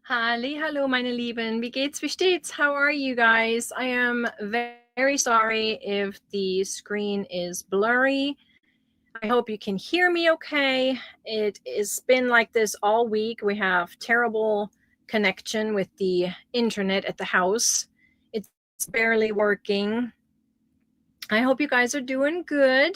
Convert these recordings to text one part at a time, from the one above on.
Halli, hallo, meine Lieben. Wie geht's? Wie steht's? How are you guys? I am very sorry if the screen is blurry. I hope you can hear me okay. It has been like this all week. We have terrible connection with the internet at the house. It's barely working. I hope you guys are doing good.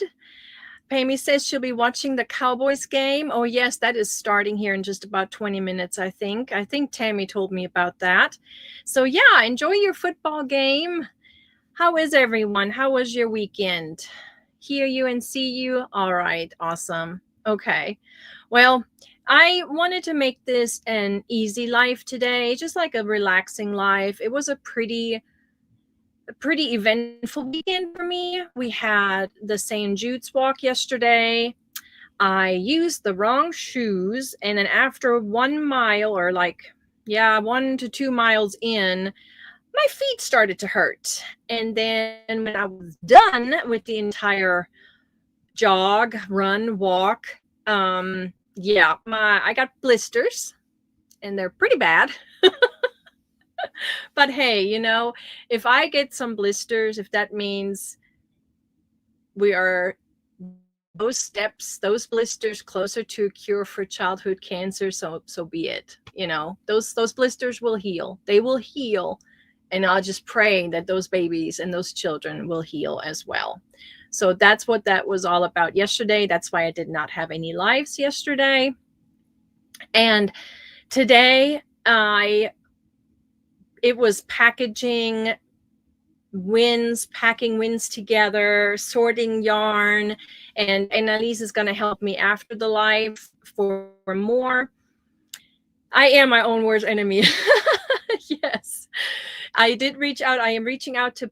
Pammy says she'll be watching the Cowboys game. Oh, yes, that is starting here in just about 20 minutes, I think. I think Tammy told me about that. So, yeah, enjoy your football game. How is everyone? How was your weekend? Hear you and see you? All right, awesome. Okay. Well, I wanted to make this an easy life today, just like a relaxing life. It was a pretty eventful weekend for me. We had the St. Jude's walk yesterday. I used the wrong shoes, and then after 1 mile, or 1 to 2 miles in, my feet started to hurt. And then when I was done with the entire jog, run, walk, I got blisters, and they're pretty bad. But hey, if I get some blisters, if that means we are those blisters closer to a cure for childhood cancer, so be it. Those blisters will heal. They will heal, and I'll just pray that those babies and those children will heal as well. So that's what that was all about yesterday. That's why I did not have any lives yesterday. And today it was packing wins together, sorting yarn, and Annalise is going to help me after the live for more. I am my own worst enemy. Yes, I did reach out. I am reaching out to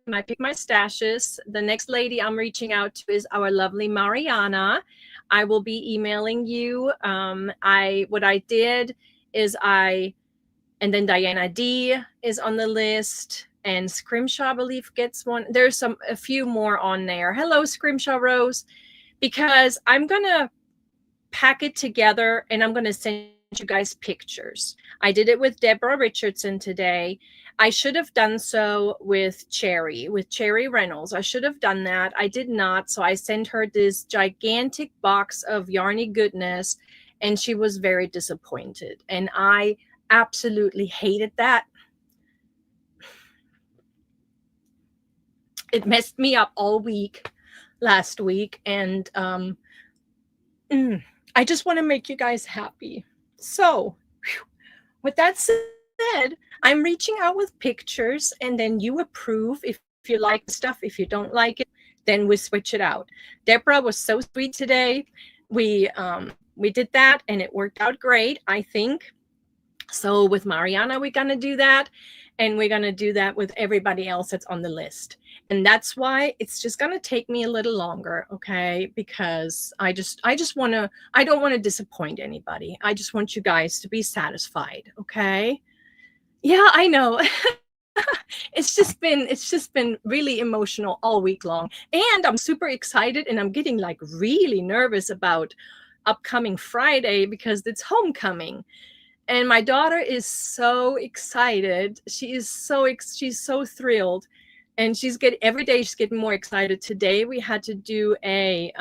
my Pick My Stashes. The next lady I'm reaching out to is our lovely Mariana. I will be emailing you. What I did is and then Diana D is on the list, and Scrimshaw, I believe, gets one. There's a few more on there. Hello, Scrimshaw Rose, because I'm going to pack it together and I'm going to send you guys pictures. I did it with Deborah Richardson today. I should have done so with Cherry Reynolds. I should have done that. I did not. So I sent her this gigantic box of yarny goodness, and she was very disappointed. And I absolutely hated that. It messed me up all week last week, and I just want to make you guys happy. So with that said, I'm reaching out with pictures, and then you approve if you like the stuff. If you don't like it, then we switch it out. Deborah was so sweet today. We did that, and it worked out great, I think. So with Mariana, we're going to do that. And we're going to do that with everybody else that's on the list. And that's why it's just going to take me a little longer, okay? Because I don't want to disappoint anybody. I just want you guys to be satisfied, okay? Yeah, I know. It's just been really emotional all week long. And I'm super excited, and I'm getting like really nervous about upcoming Friday because it's homecoming. And my daughter is so excited. She's so thrilled, and every day she's getting more excited. Today we had to do a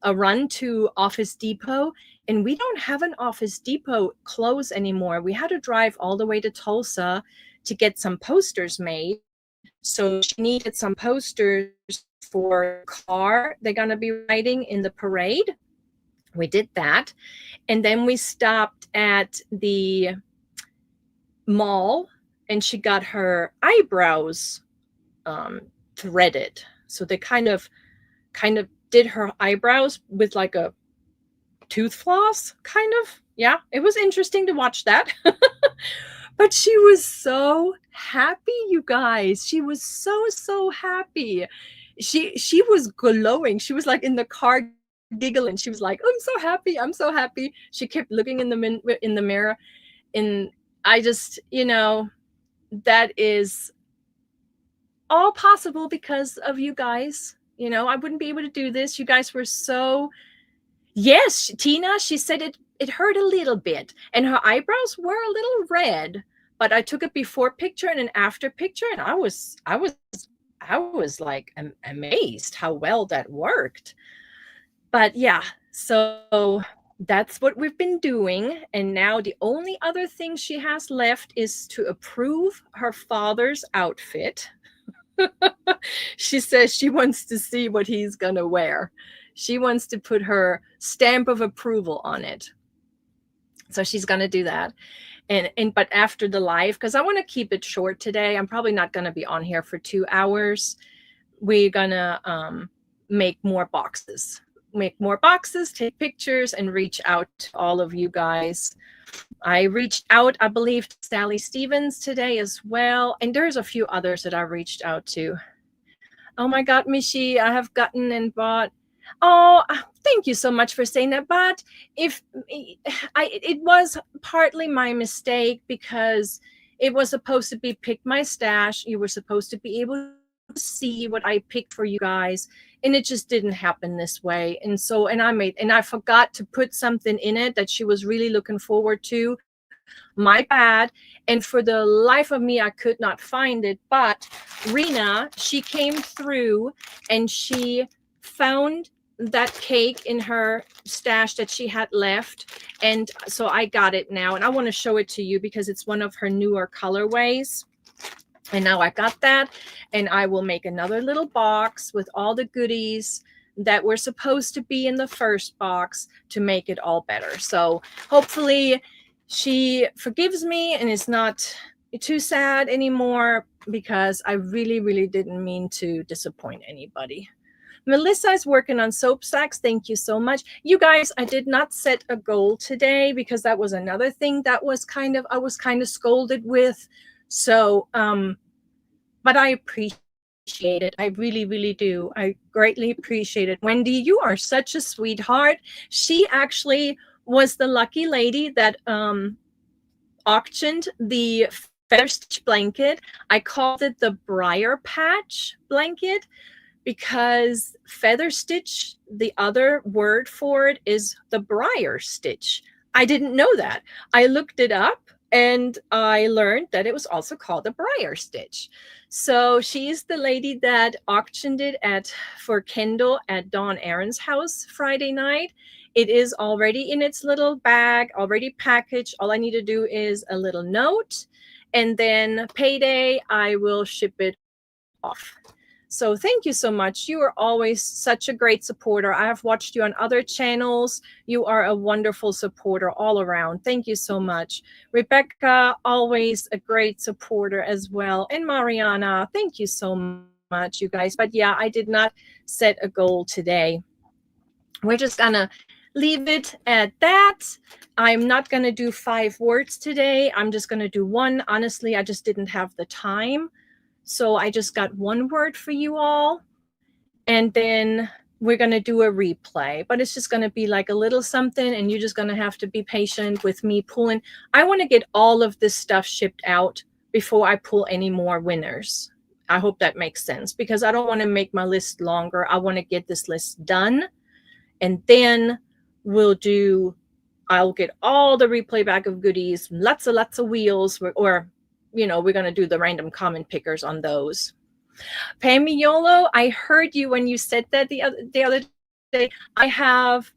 run to Office Depot, and we don't have an Office Depot close anymore. We had to drive all the way to Tulsa to get some posters made. So she needed some posters for the car they're gonna be riding in the parade. We did that. And then we stopped at the mall, and she got her eyebrows threaded. So they kind of did her eyebrows with like a tooth floss, kind of. Yeah, it was interesting to watch that. But she was so happy, you guys. She was so happy. She was glowing. She was like in the car giggling. She was like, I'm so happy. She kept looking in the mirror, and I just, that is all possible because of you guys. I wouldn't be able to do this. You guys were so, yes, Tina, she said it hurt a little bit, and her eyebrows were a little red. But I took a before picture and an after picture, and I was like amazed how well that worked. But yeah, so that's what we've been doing. And now the only other thing she has left is to approve her father's outfit. She says she wants to see what he's gonna wear. She wants to put her stamp of approval on it. So she's gonna do that. And but after the live, because I want to keep it short today, I'm probably not gonna be on here for 2 hours. We're gonna make more boxes. Make more boxes, take pictures, and reach out to all of you guys. I reached out, I believe, to Sally Stevens today as well. And there's a few others that I reached out to. Oh my God, Michi, I have gotten and bought. Oh, thank you so much for saying that. But if it was partly my mistake, because it was supposed to be pick my stash. You were supposed to be able to see what I picked for you guys, and it just didn't happen this way. And so, and I forgot to put something in it that she was really looking forward to. My bad. And for the life of me, I could not find it. But Rena, she came through and she found that cake in her stash that she had left. And so I got it now. And I want to show it to you because it's one of her newer colorways. And now I got that. And I will make another little box with all the goodies that were supposed to be in the first box to make it all better. So hopefully she forgives me and is not too sad anymore, because I really, really didn't mean to disappoint anybody. Melissa is working on soap sacks. Thank you so much. You guys, I did not set a goal today because that was another thing that was I was kind of scolded with. So, but I appreciate it. I really, really do. I greatly appreciate it. Wendy, you are such a sweetheart. She actually was the lucky lady that auctioned the feather stitch blanket. I called it the Briar Patch blanket because feather stitch, the other word for it is the briar stitch. I didn't know that. I looked it up and I learned that it was also called the briar stitch. So she's the lady that auctioned it for Kendall at Dawn Aaron's house Friday night. It is already in its little bag, already packaged. All I need to do is a little note, and then payday, I will ship it off. So thank you so much. You are always such a great supporter. I have watched you on other channels. You are a wonderful supporter all around. Thank you so much. Rebecca, always a great supporter as well. And Mariana, thank you so much, you guys. But yeah, I did not set a goal today. We're just gonna leave it at that. I'm not gonna do 5 words today. I'm just gonna do one. Honestly, I just didn't have the time. So I just got 1 word for you all. And then we're going to do a replay. But it's just going to be like a little something. And you're just going to have to be patient with me pulling. I want to get all of this stuff shipped out before I pull any more winners. I hope that makes sense. Because I don't want to make my list longer. I want to get this list done. And then I'll get all the replay bag of goodies. Lots of wheels. Or we're going to do the random comment pickers on those. Pammy Yolo, I heard you when you said that the other day. I have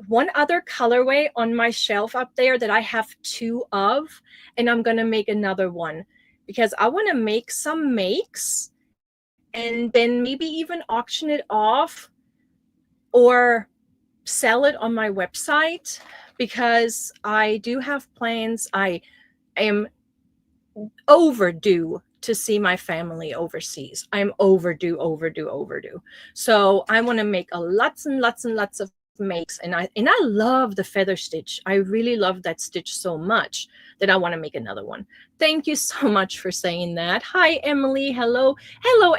one other colorway on my shelf up there that I have 2 of, and I'm going to make another one because I want to make some makes and then maybe even auction it off or sell it on my website, because I do have plans. I am overdue to see my family overseas. I'm overdue. So I want to make lots and lots of makes. And I love the feather stitch. I really love that stitch so much that I want to make another one. Thank you so much for saying that. Hi, Emily. Hello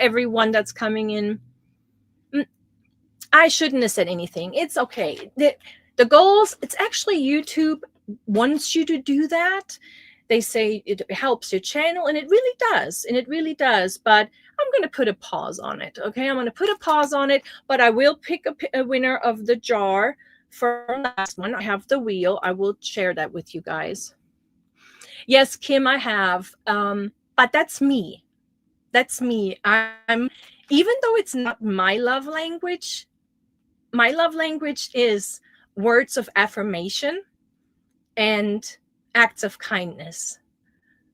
everyone that's coming in. I shouldn't have said anything. It's okay. The goals, it's actually YouTube wants you to do that. They say it helps your channel, and it really does. But I'm going to put a pause on it. Okay, I'm going to put a pause on it, but I will pick a winner of the jar from the last one. I have the wheel. I will share that with you guys. Yes, Kim, I have. But that's me. That's me. Even though it's not my love language is words of affirmation and acts of kindness.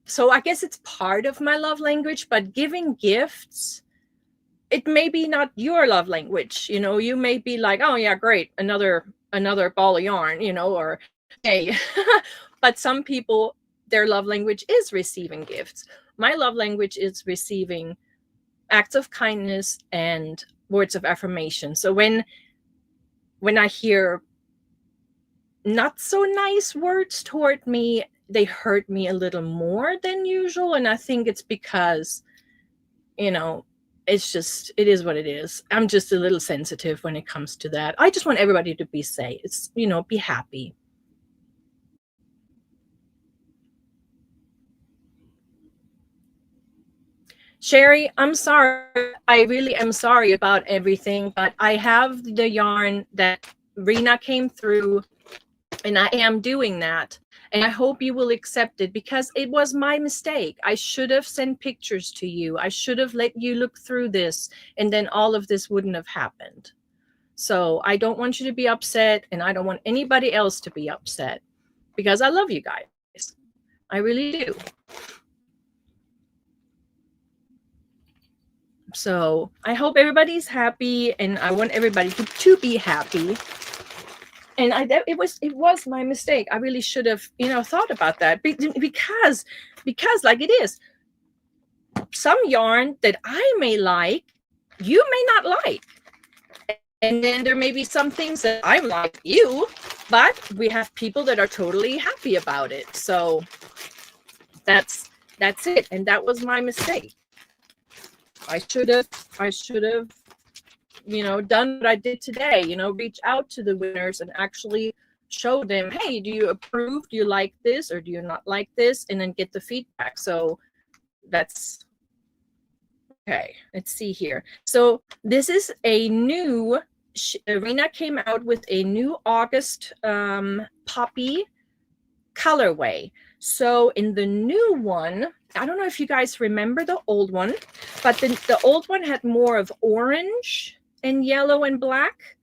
So I guess it's part of my love language, but giving gifts, it may be not your love language. You know, you may be like, oh yeah, great, another ball of yarn, you know, or hey. But some people, their love language is receiving gifts. My love language is receiving acts of kindness and words of affirmation. So when I hear not so nice words toward me, they hurt me a little more than usual. And I think it's because, you know, it is what it is. I'm just a little sensitive when it comes to that. I just want everybody to be safe. It's, you know, be happy. Sherry, I'm sorry. I really am sorry about everything, but I have the yarn that Rena came through, and I am doing that. And I hope you will accept it because it was my mistake. I should have sent pictures to you. I should have let you look through this, and then all of this wouldn't have happened. So I don't want you to be upset, and I don't want anybody else to be upset because I love you guys. I really do. So I hope everybody's happy, and I want everybody to be happy. And it was my mistake. I really should have, you know, thought about that because like it is, some yarn that I may like, you may not like. And then there may be some things that I like you, but we have people that are totally happy about it. So that's it. And that was my mistake. I should have, you know, done what I did today, you know, reach out to the winners and actually show them, hey, do you approve? Do you like this or do you not like this? And then get the feedback. So that's okay. Let's see here. So this is a new, Rena came out with a new August poppy colorway. So in the new one, I don't know if you guys remember the old one, but the old one had more of orange and yellow and black.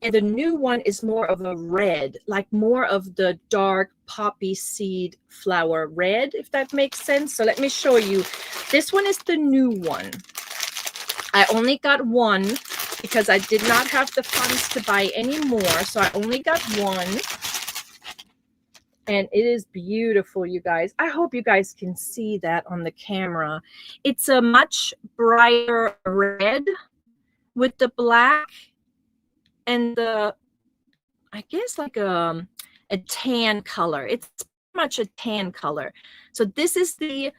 And the new one is more of a red, like more of the dark poppy seed flower red, if that makes sense. So let me show you. This one is the new one. I only got one because I did not have the funds to buy any more. So I only got one. And it is beautiful, you guys. I hope you guys can see that on the camera. It's a much brighter red with the black and the, I guess like a tan color. It's much a tan color. So this is the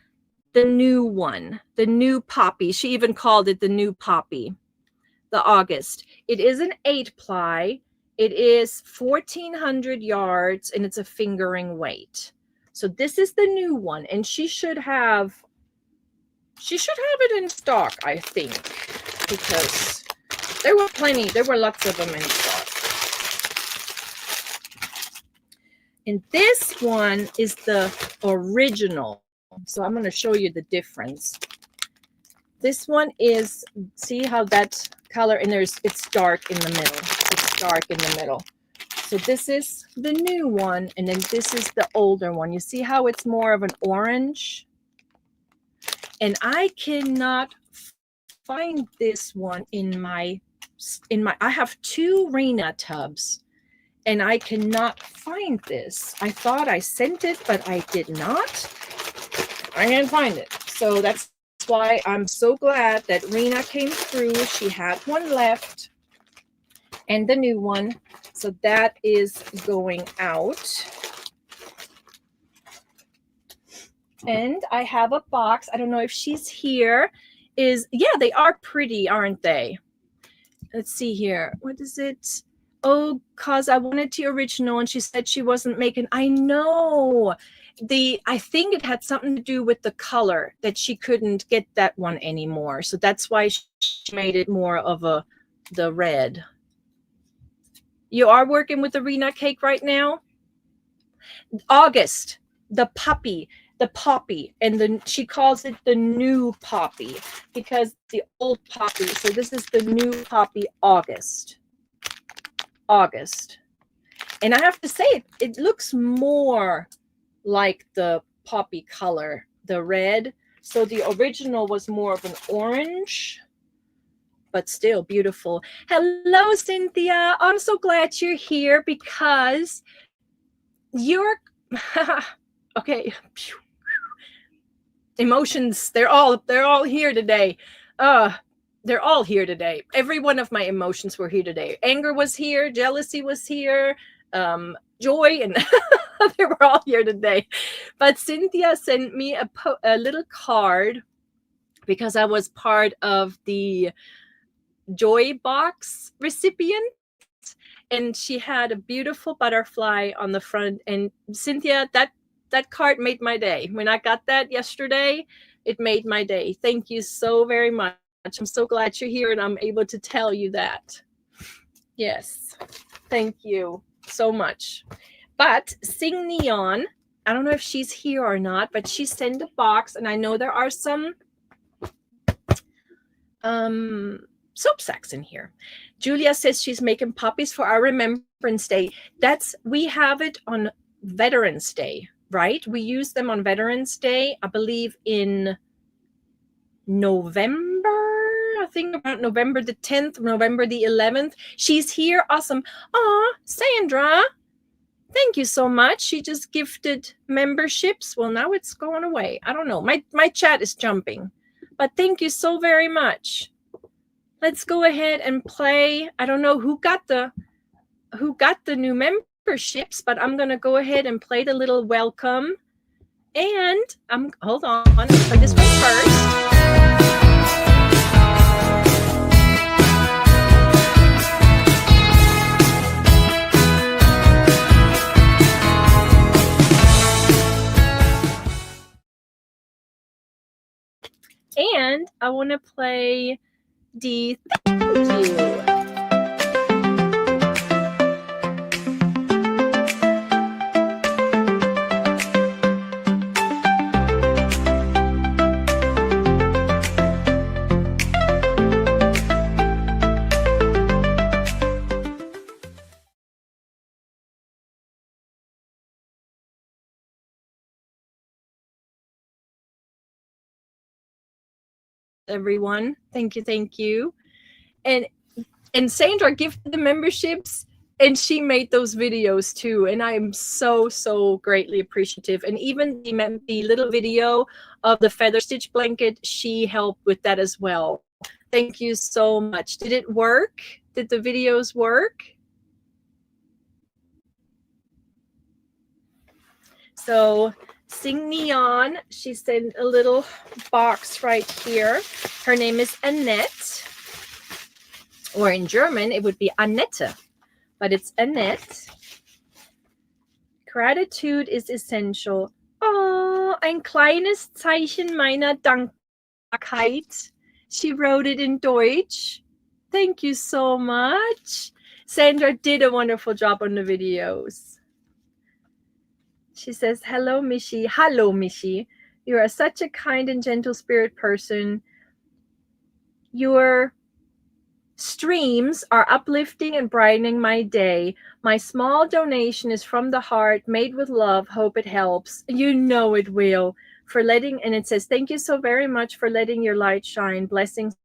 new one, the new poppy. She even called it the new poppy, the August. It is an 8-ply. It is 1,400 yards, and it's a fingering weight. So this is the new one, and she should have it in stock, I think, because there were lots of them in stock. And this one is the original. So I'm going to show you the difference. This one is, see how that color, and it's dark in the middle. It's dark in the middle. So this is the new one, and then this is the older one. You see how it's more of an orange? And I cannot find this one in my, I have 2 Rena tubs, and I cannot find this. I thought I sent it, but I did not. I can't find it. So that's why I'm so glad that Rena came through. She had one left and the new one. So that is going out. And I have a box. I don't know if she's here. Yeah, they are pretty, aren't they? Let's see here. What is it? Oh, cause I wanted the original and she said she wasn't making. I know. I think it had something to do with the color that she couldn't get that one anymore. So that's why she made it more of the red. You are working with the Rena cake right now? August, the poppy, and she calls it the new poppy because the old poppy. So this is the new poppy, August. And I have to say, it looks more like the poppy color, the red. So the original was more of an orange, but still beautiful. Hello, Cynthia. I'm so glad you're here because you're okay. Emotions, they're all here today. They're all here today. Every one of my emotions were here today. Anger was here, jealousy was here, joy, and they were all here today. But Cynthia sent me a little card because I was part of the Joy Box recipient, and she had a beautiful butterfly on the front. And Cynthia, that card made my day. When I got that yesterday, it made my day. Thank you so very much. I'm so glad you're here and I'm able to tell you that. Yes, thank you so much. But Sing Neon, I don't know if she's here or not, but she sent a box, and I know there are some soap sacks in here. Julia says she's making poppies for our Remembrance Day. We have it on Veterans Day, right? We use them on Veterans Day, I believe in November. I think about November the 10th, November the 11th. She's here. Awesome. Aw, Sandra, thank you so much. She just gifted memberships. Well, now it's going away. I don't know. My chat is jumping. But thank you so very much. Let's go ahead and play. I don't know who got the new memberships, but I'm gonna go ahead and play the little welcome. And hold on, I'm gonna play this one first. And I want to play the thank you. Everyone, thank you. And Sandra gifted the memberships, and she made those videos too, and I am so greatly appreciative. And even the little video of the feather stitch blanket, she helped with that as well. Thank you so much. Did it work? Did the videos work? So Sing Neon, she sent a little box right here. Her name is Annette, or in German it would be Annette, but it's Annette. Gratitude is essential. Oh, ein kleines Zeichen meiner Dankbarkeit. She wrote it in Deutsch. Thank you so much. Sandra did a wonderful job on the videos. She says, hello, Michi. Hello, Michi. You are such a kind and gentle spirit person. Your streams are uplifting and brightening my day. My small donation is from the heart, made with love. Hope it helps. You know it will. And it says, thank you so very much for letting your light shine. Blessings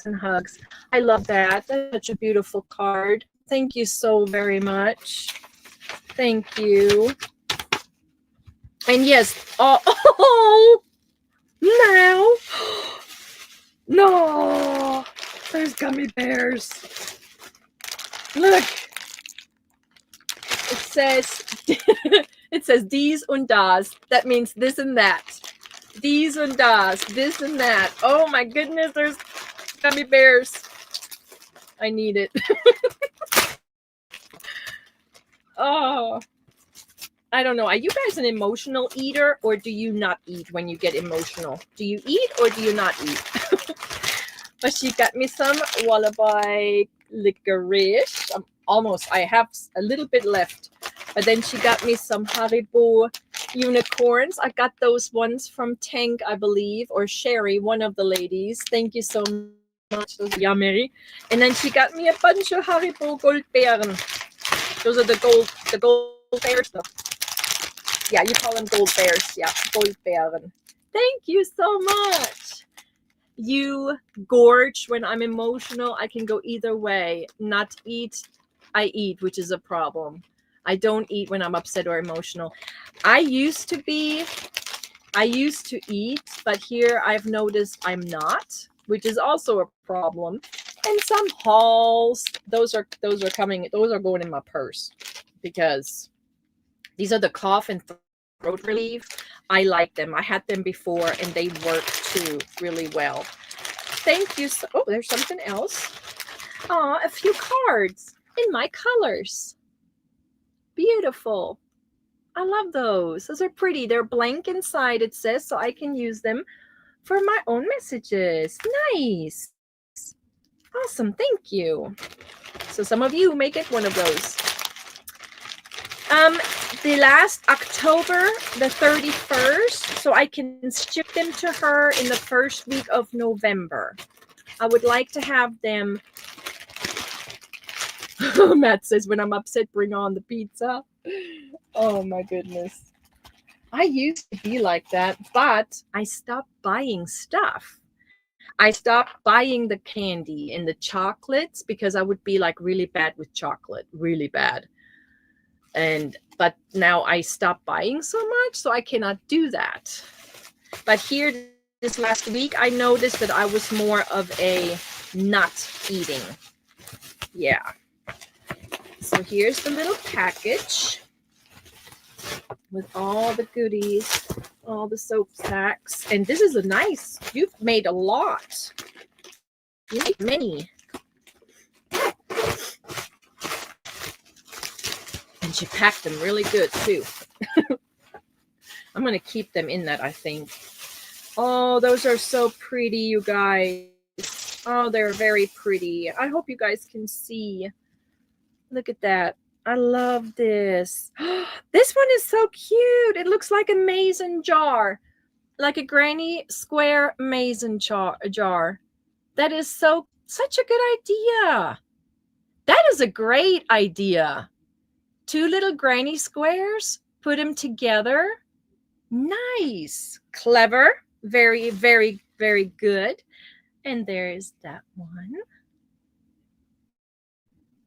and hugs. I love that. That's such a beautiful card. Thank you so very much. Thank you. And yes, no, there's gummy bears. Look, it says dies und das. That means this and that. Dies und das, this and that. Oh my goodness, there's gummy bears. I need it. Oh. I don't know. Are you guys an emotional eater, or do you not eat when you get emotional? Do you eat or do you not eat? But she got me some Wallaby licorice. almost. I have a little bit left. But then she got me some Haribo unicorns. I got those ones from Tank, I believe, or Sherry, one of the ladies. Thank you so much. Those are yummy. And then she got me a bunch of Haribo Goldbeeren. Those are the gold bears. Yeah, you call them gold bears. Yeah, Goldbeeren. Thank you so much. You gorge when I'm emotional. I can go either way. Not eat, I eat, which is a problem. I don't eat when I'm upset or emotional. I used to eat, but here I've noticed I'm not, which is also a problem. And some hauls, those are going in my purse because these are the cough and throat relief. I like them. I had them before and they work too really well. Thank you. Oh, there's something else. A few cards in my colors. Beautiful. I love those. Those are pretty. They're blank inside, it says, so I can use them for my own messages. Nice. Awesome. Thank you. So some of you may get one of those. The last October, the 31st, so I can ship them to her in the first week of November. I would like to have them. Matt says, when I'm upset, bring on the pizza. Oh my goodness. I used to be like that, but I stopped buying stuff. I stopped buying the candy and the chocolates because I would be like really bad with chocolate, really bad. But now I stopped buying so much, so I cannot do that. But here this last week, I noticed that I was more of a nut eating. Yeah. So here's the little package with all the goodies, all the soap sacks. And this is a nice, you've made a lot. You made many. And she packed them really good too. I'm going to keep them in that, I think. Oh, those are so pretty, you guys. Oh, they're very pretty. I hope you guys can see. Look at that. I love this. This one is so cute. It looks like a mason jar. Like a granny square mason jar. That is such a good idea. That is a great idea. 2 little granny squares. Put them together. Nice. Clever. Very, very, very good. And there's that one.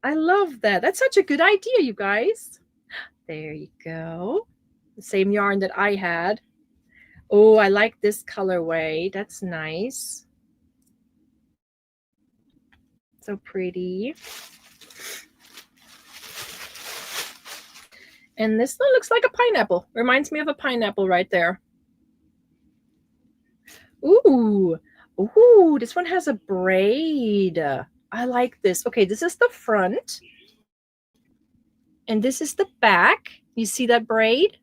I love that. That's such a good idea, you guys. There you go. The same yarn that I had. Oh, I like this colorway. That's nice. So pretty. And this one looks like a pineapple. Reminds me of a pineapple right there. Ooh. Ooh, this one has a braid. I like this. Okay, this is the front. And this is the back. You see that braid?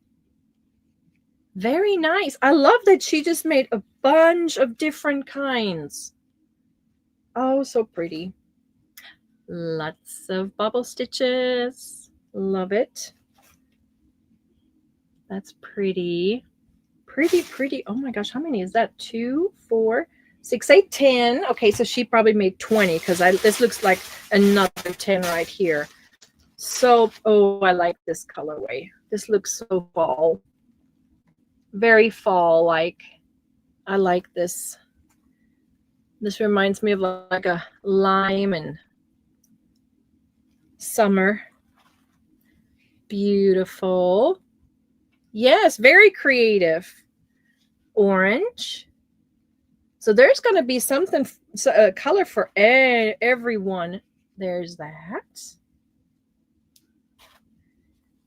Very nice. I love that she just made a bunch of different kinds. Oh, so pretty. Lots of bubble stitches. Love it. That's pretty. Pretty, pretty. Oh my gosh, how many is that? 2, 4, 6, 8, 10. Okay, so she probably made 20 because this looks like another 10 right here. So, oh, I like this colorway. This looks so fall. Very fall-like. I like this. This reminds me of like a lime and summer. Beautiful. Yes, very creative. Orange. So there's going to be something, color for everyone. There's that.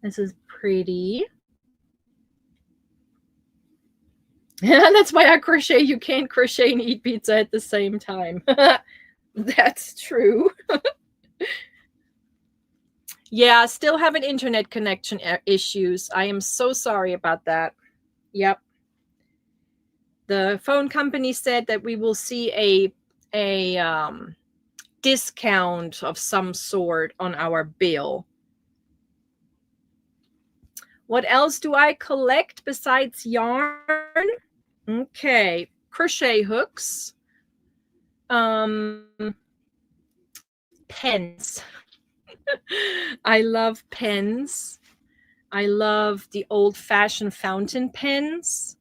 This is pretty. That's why I crochet. You can't crochet and eat pizza at the same time. That's true. Yeah, still having internet connection issues. I am so sorry about that. Yep. The phone company said that we will see a discount of some sort on our bill. What else do I collect besides yarn? Okay, crochet hooks, pens. I love pens. I love the old-fashioned fountain pens.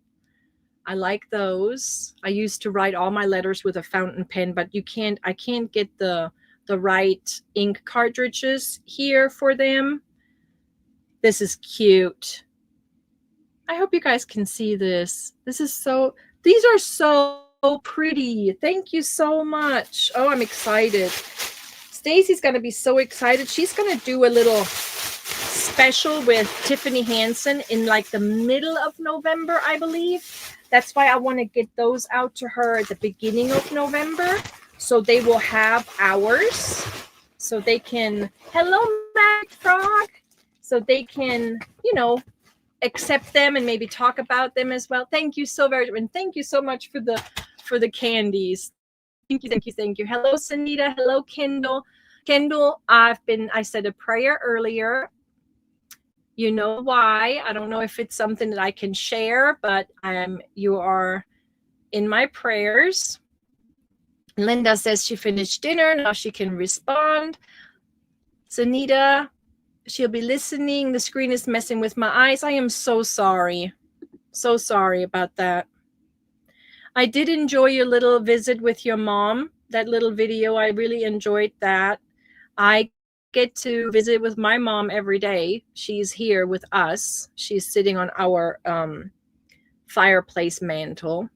I like those. I used to write all my letters with a fountain pen, but I can't get the right ink cartridges here for them. This is cute. I hope you guys can see this. These are so pretty. Thank you so much. Oh, I'm excited. Stacy's going to be so excited. She's going to do a little special with Tiffany Hansen in like the middle of November, I believe. That's why I want to get those out to her at the beginning of November. So they will have ours. So they can, hello, Matt Frog. So they can, accept them and maybe talk about them as well. Thank you so very much. And thank you so much for the candies. Thank you. Hello, Sanita. Hello, Kendall. Kendall, I said a prayer earlier. You know why? I don't know if it's something that I can share, but you are in my prayers. Linda says she finished dinner. Now she can respond. Sanita, she'll be listening. The screen is messing with my eyes. I am so sorry. So sorry about that. I did enjoy your little visit with your mom. That little video, I really enjoyed that. I get to visit with my mom every day. She's here with us. She's sitting on our fireplace mantle.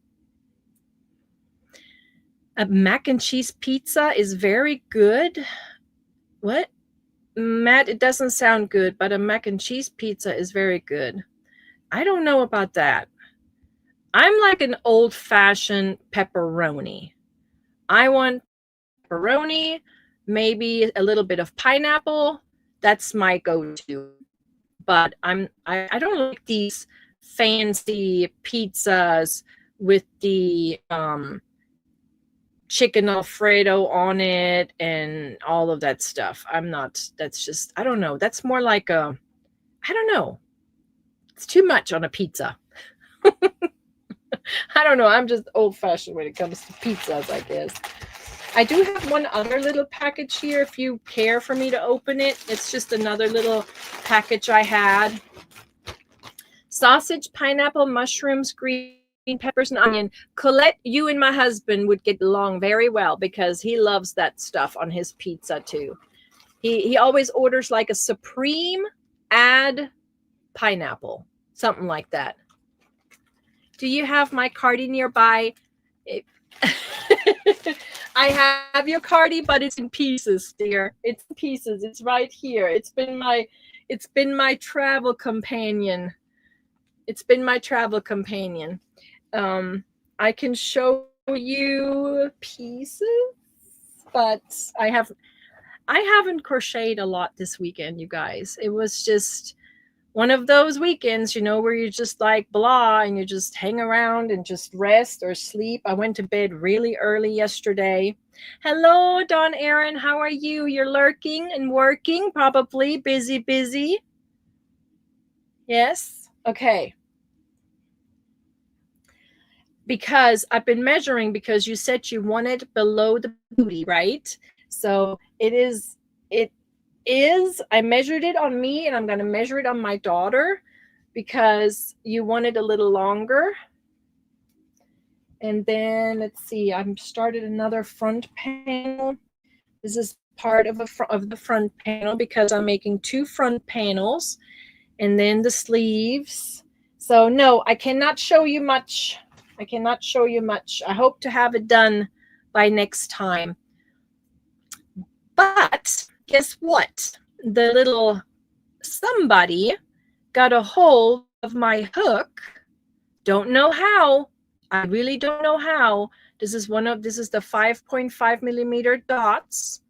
A mac and cheese pizza is very good. What? Matt, it doesn't sound good, but a mac and cheese pizza is very good. I don't know about that. I'm like an old-fashioned pepperoni. I want pepperoni, maybe a little bit of pineapple. That's my go-to. But I don't like these fancy pizzas with the chicken Alfredo on it and all of that stuff. That's just, I don't know. That's more like I don't know. It's too much on a pizza. I don't know. I'm just old-fashioned when it comes to pizzas, I guess. I do have one other little package here if you care for me to open it. It's just another little package I had. Sausage, pineapple, mushrooms, green peppers, and onion. Colette, you and my husband would get along very well because he loves that stuff on his pizza too. He always orders like a supreme, add pineapple, something like that. Do you have my cardi nearby? I have your cardi, but it's in pieces, dear. It's in pieces. It's right here. It's been my travel companion. It's been my travel companion. I can show you pieces, but I haven't crocheted a lot this weekend, you guys. It was just one of those weekends, where you're just like blah and you just hang around and just rest or sleep. I went to bed really early yesterday. Hello, Dawn Aaron. How are you? You're lurking and working, probably busy. Yes. Okay. Because I've been measuring because you said you wanted below the booty, right? So it is, I measured it on me and I'm going to measure it on my daughter because you want it a little longer. And then let's see, I've started another front panel. This is part of the front panel because I'm making 2 front panels and then the sleeves. So no, I cannot show you much. I hope to have it done by next time. But guess what? The little somebody got a hold of my hook. Don't know how. I really don't know how. This is the 5.5 millimeter dots,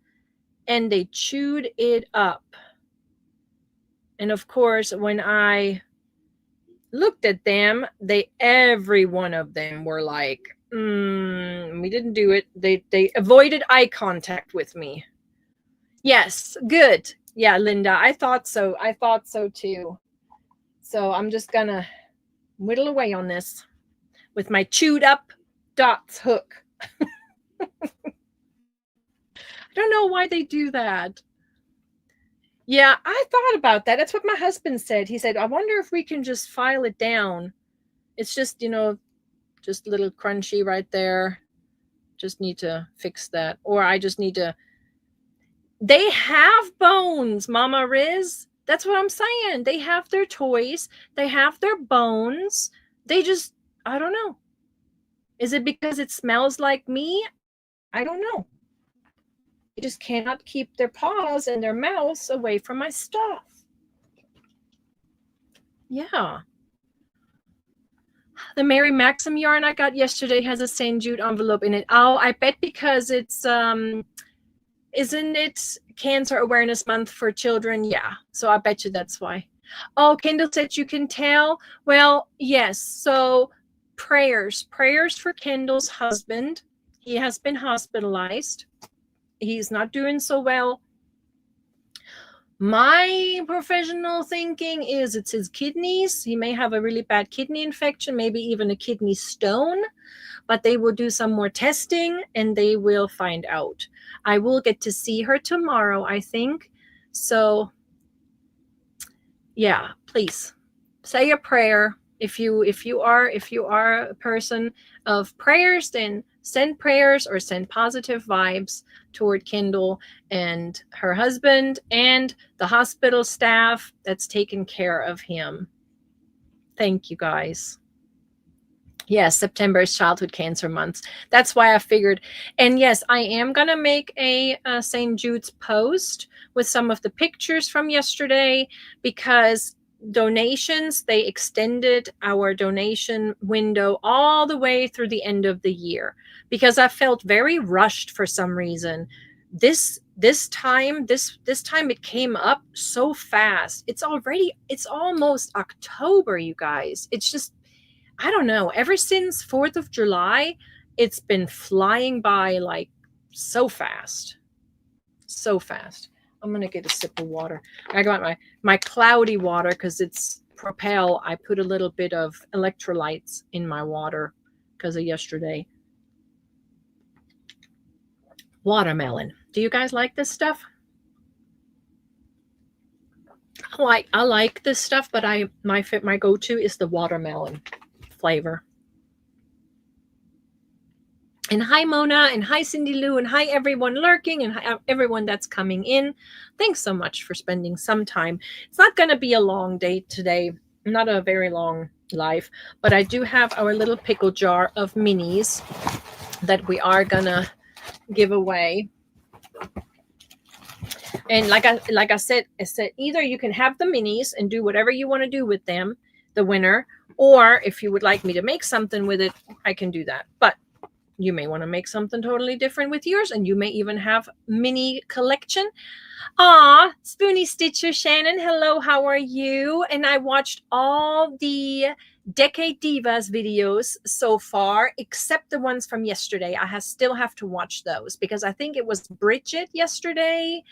and they chewed it up. And of course, when I looked at them, every one of them were like We didn't do it. They avoided eye contact with me. Yes, good. Yeah, Linda, I thought so. I thought so too. So I'm just gonna whittle away on this with my chewed up dots hook. I don't know why they do that. Yeah, I thought about that. That's what my husband said. He said, I wonder if we can just file it down. It's just, just a little crunchy right there. Just need to fix that. Or I just need to. They have bones, Mama Riz. That's what I'm saying. They have their toys, they have their bones. They just, I don't know. Is it because it smells like me? I don't know. They just cannot keep their paws and their mouths away from my stuff. Yeah. The Mary Maxim yarn I got yesterday has a St. Jude envelope in it. Oh, I bet because it's isn't it Cancer Awareness Month for children? Yeah. So I bet you that's why. Oh, Kendall said you can tell. Well, yes. So prayers for Kendall's husband. He has been hospitalized. He's not doing so well. My professional thinking is it's his kidneys. He may have a really bad kidney infection, maybe even a kidney stone, but they will do some more testing and they will find out. I will get to see her tomorrow, I think. So yeah, please say a prayer. If you are a person of prayers, then send prayers or send positive vibes toward Kendall and her husband and the hospital staff that's taken care of him. Thank you, guys. Yes, September is Childhood Cancer Month. That's why I figured. And yes, I am going to make a St. Jude's post with some of the pictures from yesterday because donations, they extended our donation window all the way through the end of the year because I felt very rushed for some reason. This time it came up so fast. It's almost October, you guys. It's just, I don't know. Ever since 4th of July, it's been flying by like so fast. So fast. I'm going to get a sip of water. I got my cloudy water because it's Propel. I put a little bit of electrolytes in my water because of yesterday. Watermelon. Do you guys like this stuff? I like this stuff, but my go-to is the watermelon flavor. And hi, Mona, and hi, Cindy Lou, and hi, everyone lurking, and hi, everyone that's coming in. Thanks so much for spending some time. It's not going to be a long day today, not a very long live, but I do have our little pickle jar of minis that we are going to give away. And like I said, either you can have the minis and do whatever you want to do with them, the winner, or if you would like me to make something with it, I can do that. But you may want to make something totally different with yours, and you may even have mini collection. Aw, Spoonie Stitcher Shannon, hello, how are you? And I watched all the Decade Divas videos so far, except the ones from yesterday. I still have to watch those because I think it was Bridget yesterday.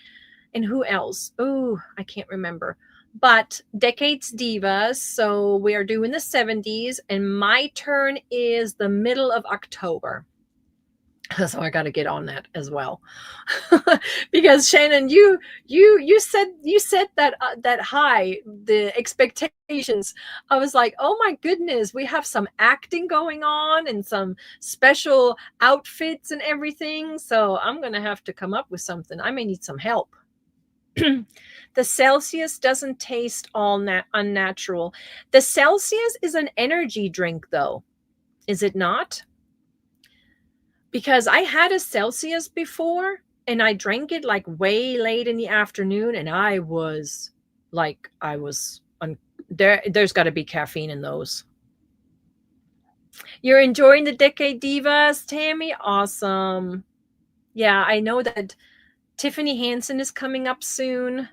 And who else? Oh, I can't remember. But Decades Divas. So we are doing the 70s, and my turn is the middle of October. So I got to get on that as well. Because Shannon, you said that high, the expectations. I was like, oh my goodness, we have some acting going on and some special outfits and everything. So I'm gonna have to come up with something. I may need some help. The Celsius doesn't taste all unnatural. The Celsius is an energy drink, though, is it not? Because I had a Celsius before and I drank it like way late in the afternoon, and I was there's got to be caffeine in those. You're enjoying the Decade Divas, Tammy? Awesome. Yeah, I know that Tiffany Hansen is coming up soon.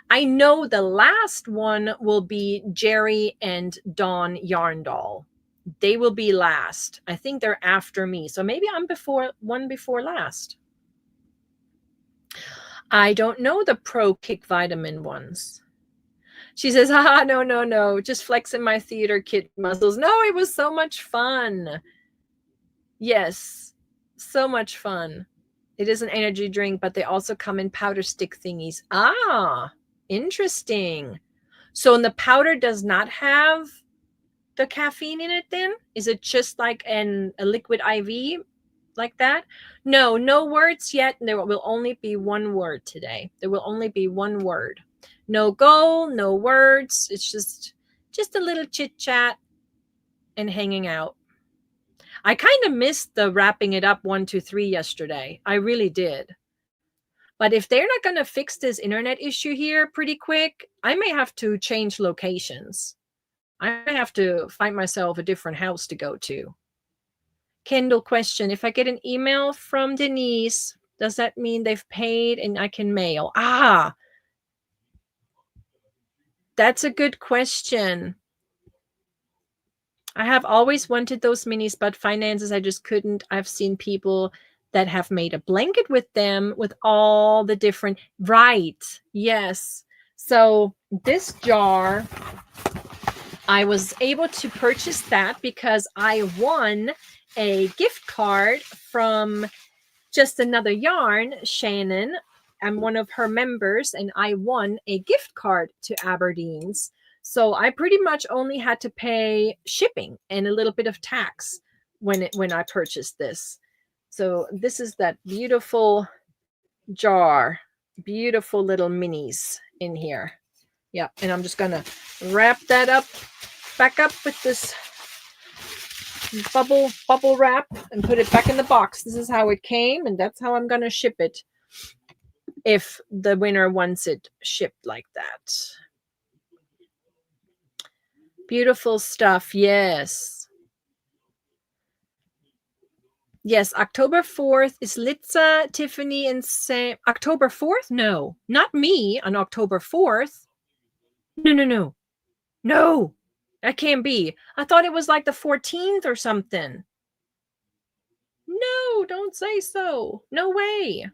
I know the last one will be Jerry and Dawn Yarndall. They will be last. I think they're after me. So maybe I'm one before last. I don't know the Pro Kick vitamin ones. She says, haha, no. Just flexing my theater kid muscles. No, it was so much fun. Yes, so much fun. It is an energy drink, but they also come in powder stick thingies. Ah, interesting. So the powder does not have the caffeine in it then? Is it just like a liquid IV like that? No words yet. There will only be one word today. There will only be one word. No goal, no words. It's just a little chit chat and hanging out. I kind of missed the wrapping it up 1, 2, 3 yesterday. I really did. But if they're not going to fix this internet issue here pretty quick, I may have to change locations. I may have to find myself a different house to go to. Kendall question, if I get an email from Denise, does that mean they've paid and I can mail? Ah, that's a good question. I have always wanted those minis, but finances, I just couldn't. I've seen people that have made a blanket with them with all the different, right, yes. So this jar, I was able to purchase that because I won a gift card from Just Another Yarn, Shannon. I'm one of her members, and I won a gift card to Aberdeen's. So I pretty much only had to pay shipping and a little bit of tax when I purchased this. So this is that beautiful jar, beautiful little minis in here. Yeah, and I'm just gonna wrap that up, back up with this bubble wrap and put it back in the box. This is how it came, and that's how I'm gonna ship it if the winner wants it shipped like that. Beautiful stuff. Yes, October 4th is Litza, Tiffany, and Sam. October 4th? No, not me on October 4th. No, that can't be. I thought it was like the 14th or something. No, don't say so. No way.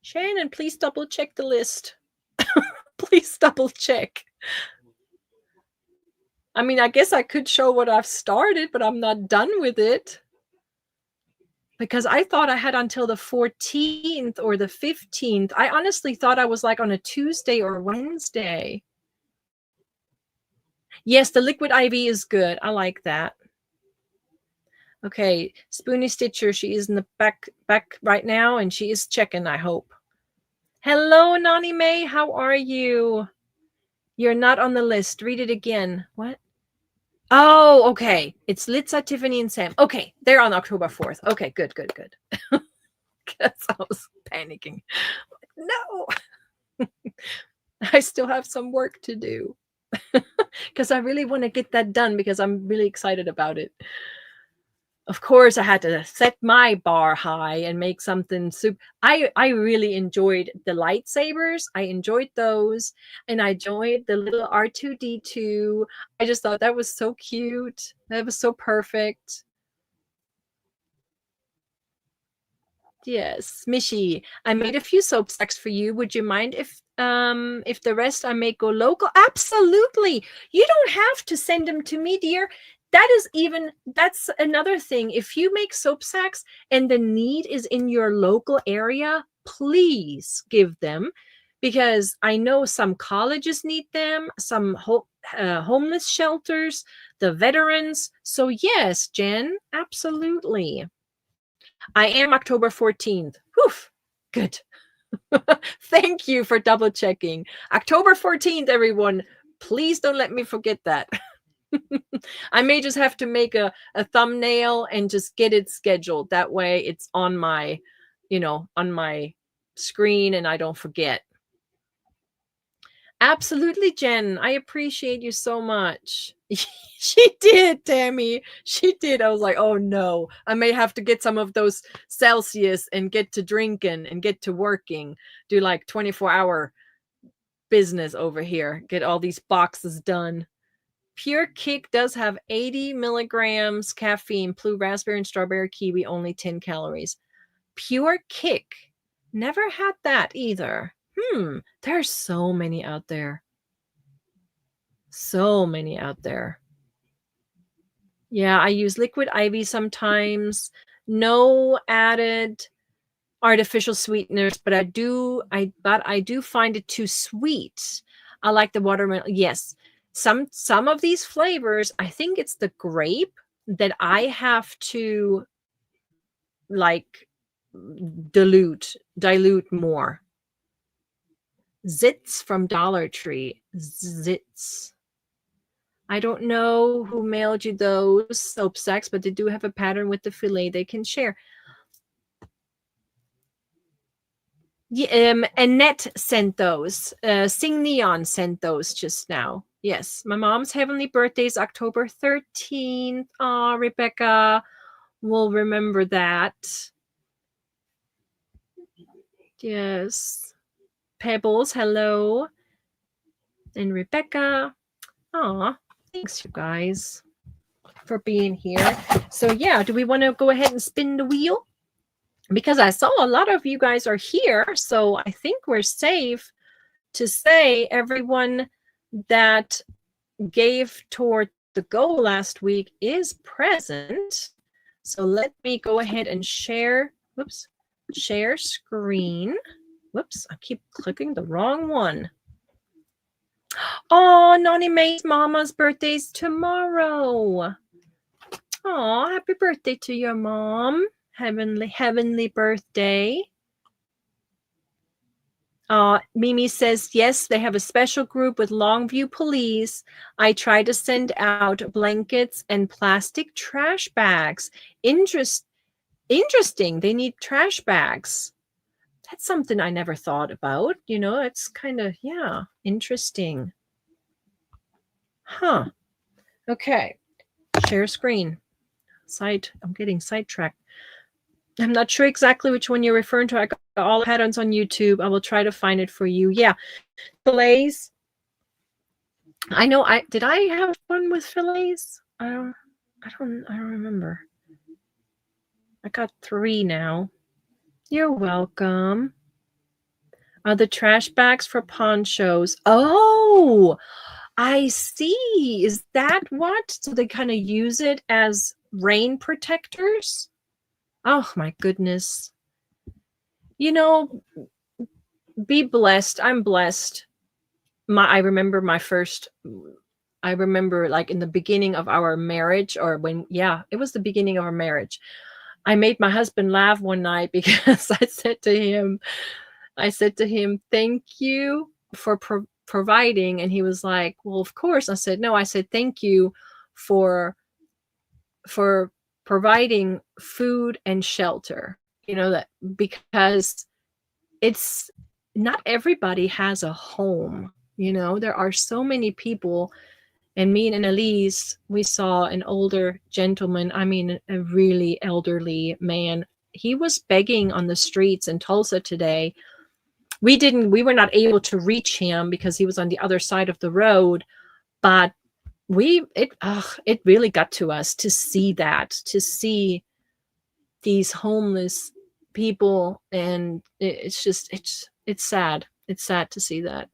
Shannon, please double check the list. Please double check. I mean, I guess I could show what I've started, but I'm not done with it. Because I thought I had until the 14th or the 15th. I honestly thought I was like on a Tuesday or Wednesday. Yes, the liquid IV is good. I like that. Okay, Spoonie Stitcher, she is in the back right now, and she is checking, I hope. Hello, Nani May, how are you? You're not on the list. Read it again. What? Oh, okay. It's Litza, Tiffany, and Sam. Okay, they're on October 4th. Okay, good. Because I was panicking. No. I still have some work to do. Because I really want to get that done because I'm really excited about it. Of course, I had to set my bar high and make something super. I really enjoyed the lightsabers. I enjoyed those, and I enjoyed the little R2D2. I just thought that was so cute. That was so perfect. Yes, Michi, I made a few soap sacks for you. Would you mind if the rest I make go local? Absolutely. You don't have to send them to me, dear. That's another thing. If you make soap sacks and the need is in your local area, please give them, because I know some colleges need them, some homeless shelters, the veterans. So yes, Jen, absolutely. I am October 14th. Whew, good. Thank you for double checking. October 14th, everyone. Please don't let me forget that. I may just have to make a thumbnail and just get it scheduled. That way it's on my, on my screen and I don't forget. Absolutely, Jen. I appreciate you so much. She did, Tammy. She did. I was like, oh no, I may have to get some of those Celsius and get to drinking and get to working, do like 24-hour business over here, get all these boxes done. Pure Kick does have 80 milligrams caffeine, blue raspberry and strawberry kiwi, only 10 calories. Pure Kick. Never had that either. There's so many out there. So many out there. Yeah, I use liquid ivy sometimes. No added artificial sweeteners, but I do find it too sweet. I like the watermelon. Yes. Some of these flavors, I think it's the grape that I have to like dilute more. Zits from Dollar Tree. Zits. I don't know who mailed you those soap sacks, but they do have a pattern with the fillet they can share. Annette sent those. Sing Neon sent those just now. Yes, my mom's heavenly birthday is October 13th. Aw, Rebecca will remember that. Yes. Pebbles, hello. And Rebecca. Aw, thanks, you guys, for being here. So, yeah, do we want to go ahead and spin the wheel? Because I saw a lot of you guys are here, so I think we're safe to say everyone that gave toward the goal last week is present. So let me go ahead and share screen. Whoops, I keep clicking the wrong one. Oh, Nani Mae's mama's birthday's tomorrow. Oh, happy birthday to your mom. Heavenly birthday. Mimi says, yes, they have a special group with Longview Police. I try to send out blankets and plastic trash bags. Interesting. They need trash bags. That's something I never thought about. You know, it's kind of, yeah, interesting. Huh. Okay. Share screen. I'm getting sidetracked. I'm not sure exactly which one you're referring to. I got all the patterns on YouTube. I will try to find it for you. Yeah. Fillets. I know did I have one with fillets? I don't remember. I got 3 now. You're welcome. The trash bags for ponchos. Oh, I see. Is that what? So they kind of use it as rain protectors? Oh my goodness. You know, be blessed. I'm blessed. I remember like in the beginning of our marriage, or it was the beginning of our marriage. I made my husband laugh one night because I said to him, thank you for providing. And he was like, well, of course. I said, no, I said, thank you for providing food and shelter, you know, that because it's not everybody has a home, you know, there are so many people. And me and Elise, we saw an older gentleman, I mean, a really elderly man. He was begging on the streets in Tulsa today. We were not able to reach him because he was on the other side of the road, but it really got to us to see these homeless people, and it's sad. It's sad to see that.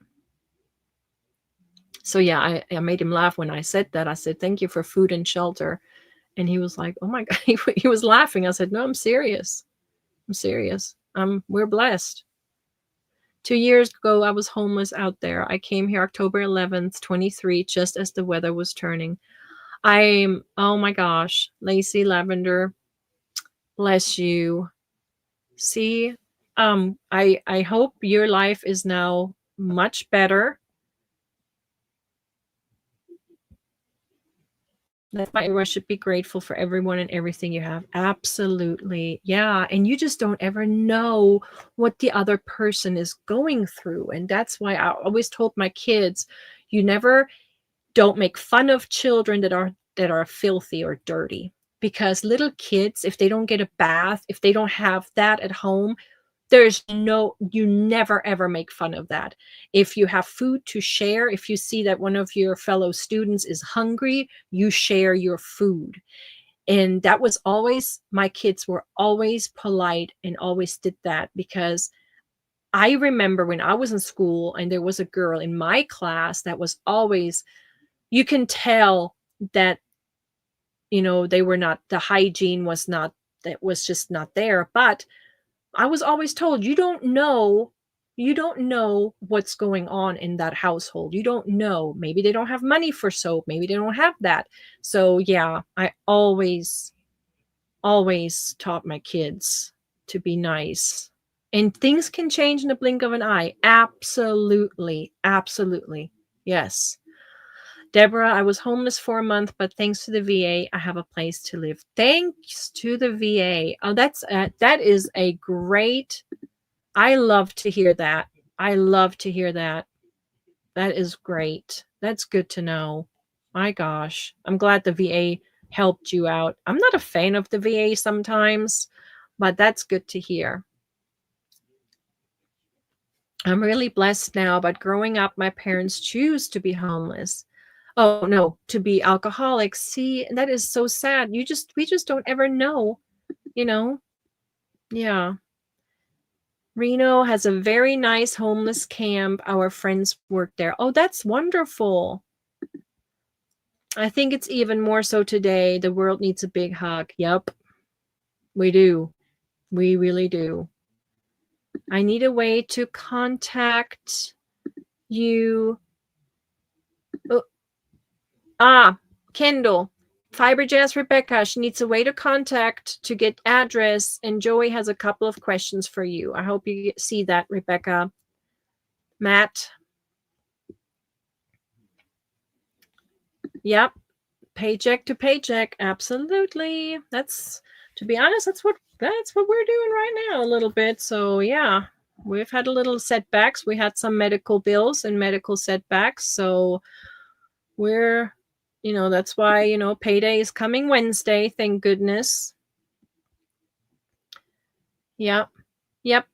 So yeah, I made him laugh when I said that. I said, thank you for food and shelter. And he was like, oh my God, he was laughing. I said, no, I'm serious. We're blessed. 2 years ago, I was homeless out there. I came here October 11th, 23, just as the weather was turning. Oh my gosh, Lacey Lavender, bless you. See, I hope your life is now much better. That's why everyone should be grateful for everyone and everything you have. Absolutely. Yeah. And you just don't ever know what the other person is going through. And that's why I always told my kids, don't make fun of children that are filthy or dirty. Because little kids, if they don't get a bath, if they don't have that at home, You never ever make fun of that. If you have food to share, if you see that one of your fellow students is hungry, you share your food. And that was always, my kids were always polite and always did that, because I remember when I was in school and there was a girl in my class that was always, you can tell that, they were not, the hygiene was not, that was just not there. But I was always told, you don't know what's going on in that household. You don't know. Maybe they don't have money for soap. Maybe they don't have that. So yeah, I always taught my kids to be nice. And things can change in the blink of an eye. Absolutely. Absolutely. Yes. Deborah, I was homeless for a month, but thanks to the VA, I have a place to live. Thanks to the VA. Oh, that is a great, I love to hear that. I love to hear that. That is great. That's good to know. My gosh. I'm glad the VA helped you out. I'm not a fan of the VA sometimes, but that's good to hear. I'm really blessed now, but growing up, my parents choose to be homeless. Oh no, to be alcoholics. See, that is so sad. We just don't ever know, you know? Yeah. Reno has a very nice homeless camp. Our friends work there. Oh, that's wonderful. I think it's even more so today. The world needs a big hug. Yep. We do. We really do. I need a way to contact you. Oh, Kendall. Fiber Jazz Rebecca. She needs a way to contact to get address. And Joey has a couple of questions for you. I hope you see that, Rebecca. Matt. Yep. Paycheck to paycheck. Absolutely. That's, to be honest, that's what we're doing right now a little bit. So yeah, we've had a little setbacks. We had some medical bills and medical setbacks. So we're, that's why, payday is coming Wednesday. Thank goodness. Yep. Yep.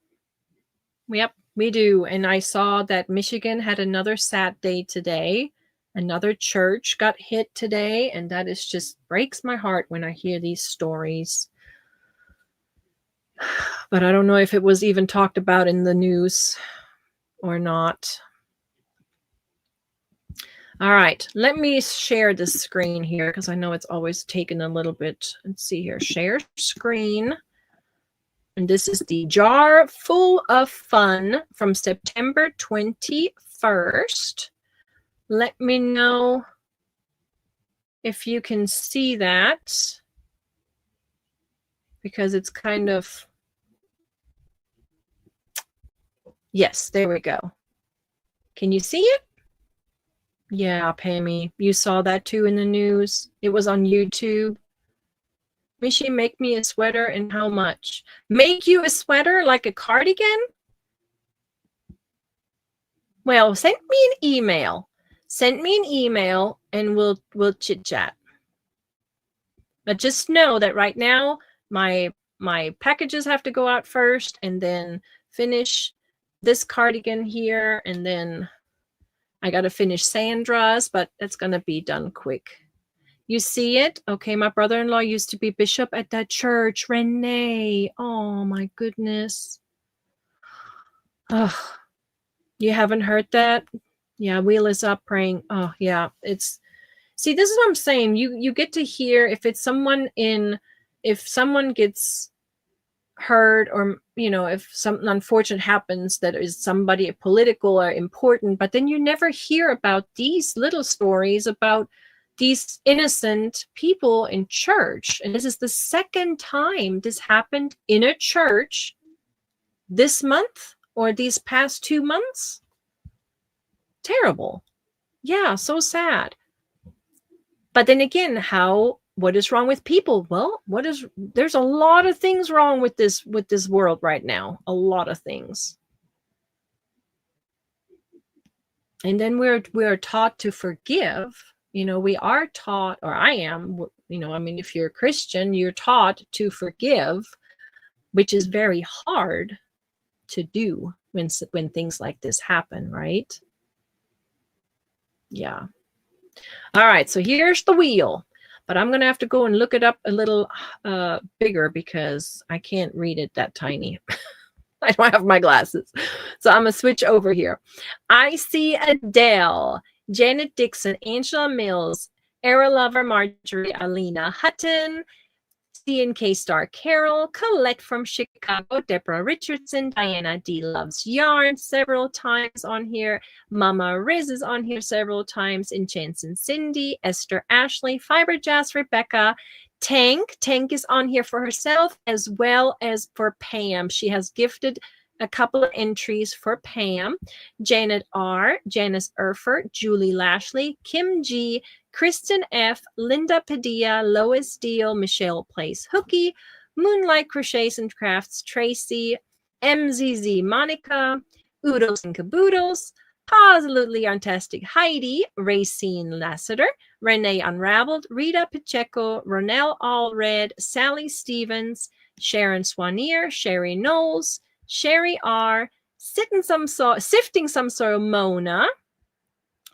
Yep. We do. And I saw that Michigan had another sad day today. Another church got hit today, and that is just breaks my heart when I hear these stories. But I don't know if it was even talked about in the news or not. All right, let me share this screen here because I know it's always taken a little bit. Let's see here, share screen. And this is the jar full of fun from September 21st. Let me know if you can see that, because it's kind of, yes, there we go. Can you see it? Yeah, Pammy, you saw that too in the news. It was on YouTube. Michi, make me a sweater, and how much? Make you a sweater, like a cardigan? Well, send me an email. Send me an email and we'll chit chat. But just know that right now my packages have to go out first, and then finish this cardigan here, and then I got to finish Sandra's, but it's going to be done quick. You see it? Okay, my brother-in-law used to be bishop at that church. Renee. Oh, my goodness. Oh, you haven't heard that? Yeah, Wheel is up praying. Oh, yeah. See, this is what I'm saying. You get to hear if someone gets hurt, or, if something unfortunate happens that is somebody political or important, but then you never hear about these little stories about these innocent people in church. And this is the second time this happened in a church this month or these past 2 months. Terrible. Yeah, so sad. But then again, what is wrong with people? Well, there's a lot of things wrong with this world right now. A lot of things. And then we're taught to forgive. We are taught, or I am, if you're a Christian, you're taught to forgive, which is very hard. to do when things like this happen, right? Yeah. All right, so here's the wheel, but I'm going to have to go and look it up a little bigger because I can't read it that tiny. I don't have my glasses. So I'm going to switch over here. I see Adele, Janet Dixon, Angela Mills, Era Lover, Marjorie, Alina Hutton, C&K Star Carol, Colette from Chicago, Deborah Richardson, Diana D loves yarn several times on here. Mama Riz is on here several times. Enchanson Cindy, Esther Ashley, Fiber Jazz, Rebecca, Tank. Tank is on here for herself as well as for Pam. She has gifted a couple of entries for Pam. Janet R, Janice Erfurt, Julie Lashley, Kim G, Kristen F, Linda Padilla, Lois Deal, Michelle Place Hookie, Moonlight Crochets and Crafts, Tracy, MZZ Monica, Oodles and Caboodles, Absolutely Fantastic Heidi, Racine Lassiter, Renee Unraveled, Rita Pacheco, Ronelle Allred, Sally Stevens, Sharon Swanier, Sherry Knowles, Sherry R, Sifting Some Sorrow Mona,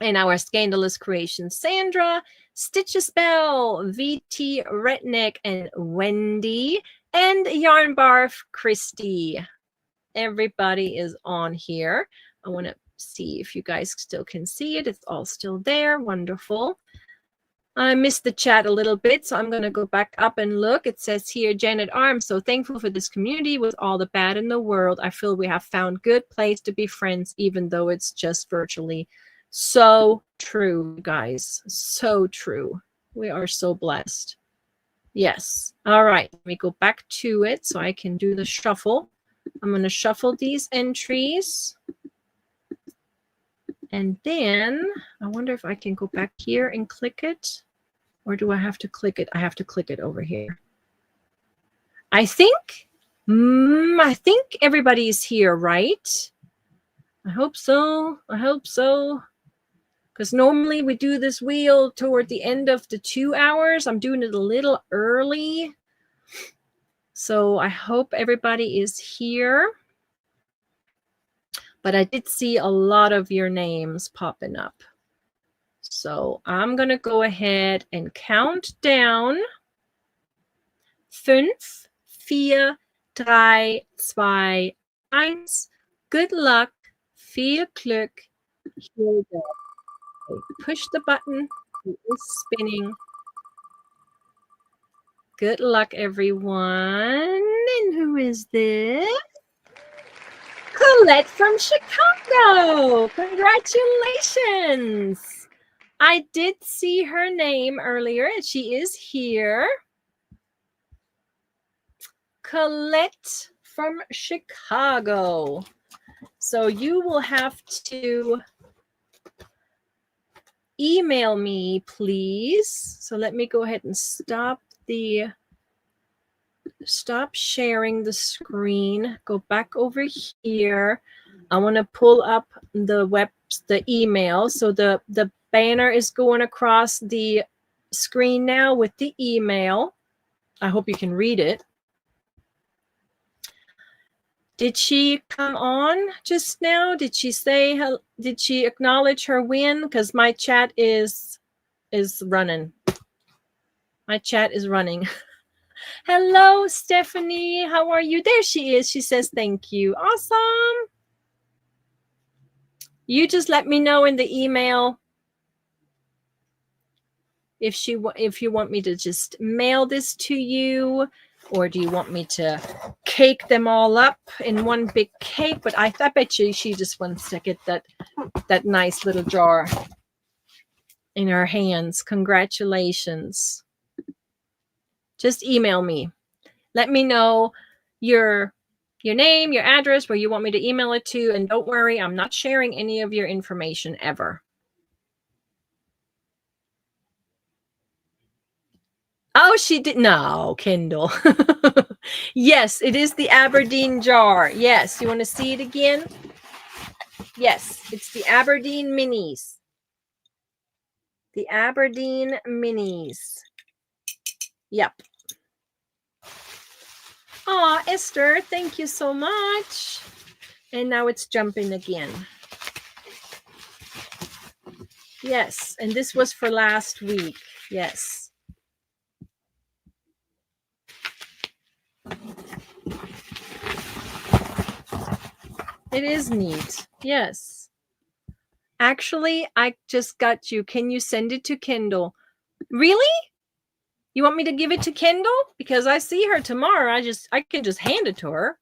and our Scandalous Creation Sandra, Stitches Bell, VT Retnick, and Wendy, and Yarn Barf Christy. Everybody is on here. I want to see if you guys still can see it. It's all still there. Wonderful. I missed the chat a little bit, so I'm going to go back up and look. It says here, Janet R, I'm so thankful for this community with all the bad in the world. I feel we have found good place to be friends, even though it's just virtually. So true, guys. So true. We are so blessed. Yes. All right. Let me go back to it so I can do the shuffle. I'm going to shuffle these entries. And then I wonder if I can go back here and click it. Or do I have to click it? I have to click it over here. I think everybody is here, right? I hope so. I hope so. Because normally we do this wheel toward the end of the 2 hours. I'm doing it a little early. So I hope everybody is here. But I did see a lot of your names popping up. So I'm going to go ahead and count down. 5, 4, 3, 2, 1. Good luck. Viel Glück. Here we go. Okay, push the button. It is spinning. Good luck, everyone. And who is this? Colette from Chicago. Congratulations. I did see her name earlier, and she is here. Colette from Chicago. So you will have to email me, please. So let me go ahead and stop sharing the screen. Go back over here. I want to pull up the email. So the banner is going across the screen now with the email. I hope you can read it. Did she come on just now? Did she say, did she acknowledge her win? Because my chat is running. My chat is running. Hello, Stephanie. How are you? There she is. She says thank you. Awesome. You just let me know in the email if you want me to just mail this to you, or do you want me to cake them all up in one big cake? But I bet you she just wants to get that nice little jar in her hands. Congratulations. Just email me. Let me know your name, your address, where you want me to email it to. And don't worry, I'm not sharing any of your information ever. Oh, she did. No, Kendall. Yes, it is the Aberdeen jar. Yes. You want to see it again? Yes, it's the Aberdeen minis. The Aberdeen minis. Yep. Aw, Esther, thank you so much. And now it's jumping again. Yes, and this was for last week. Yes. It is neat. Yes. Actually, I just got you. Can you send it to Kindle? Really? You want me to give it to Kindle? Because I see her tomorrow. I can just hand it to her.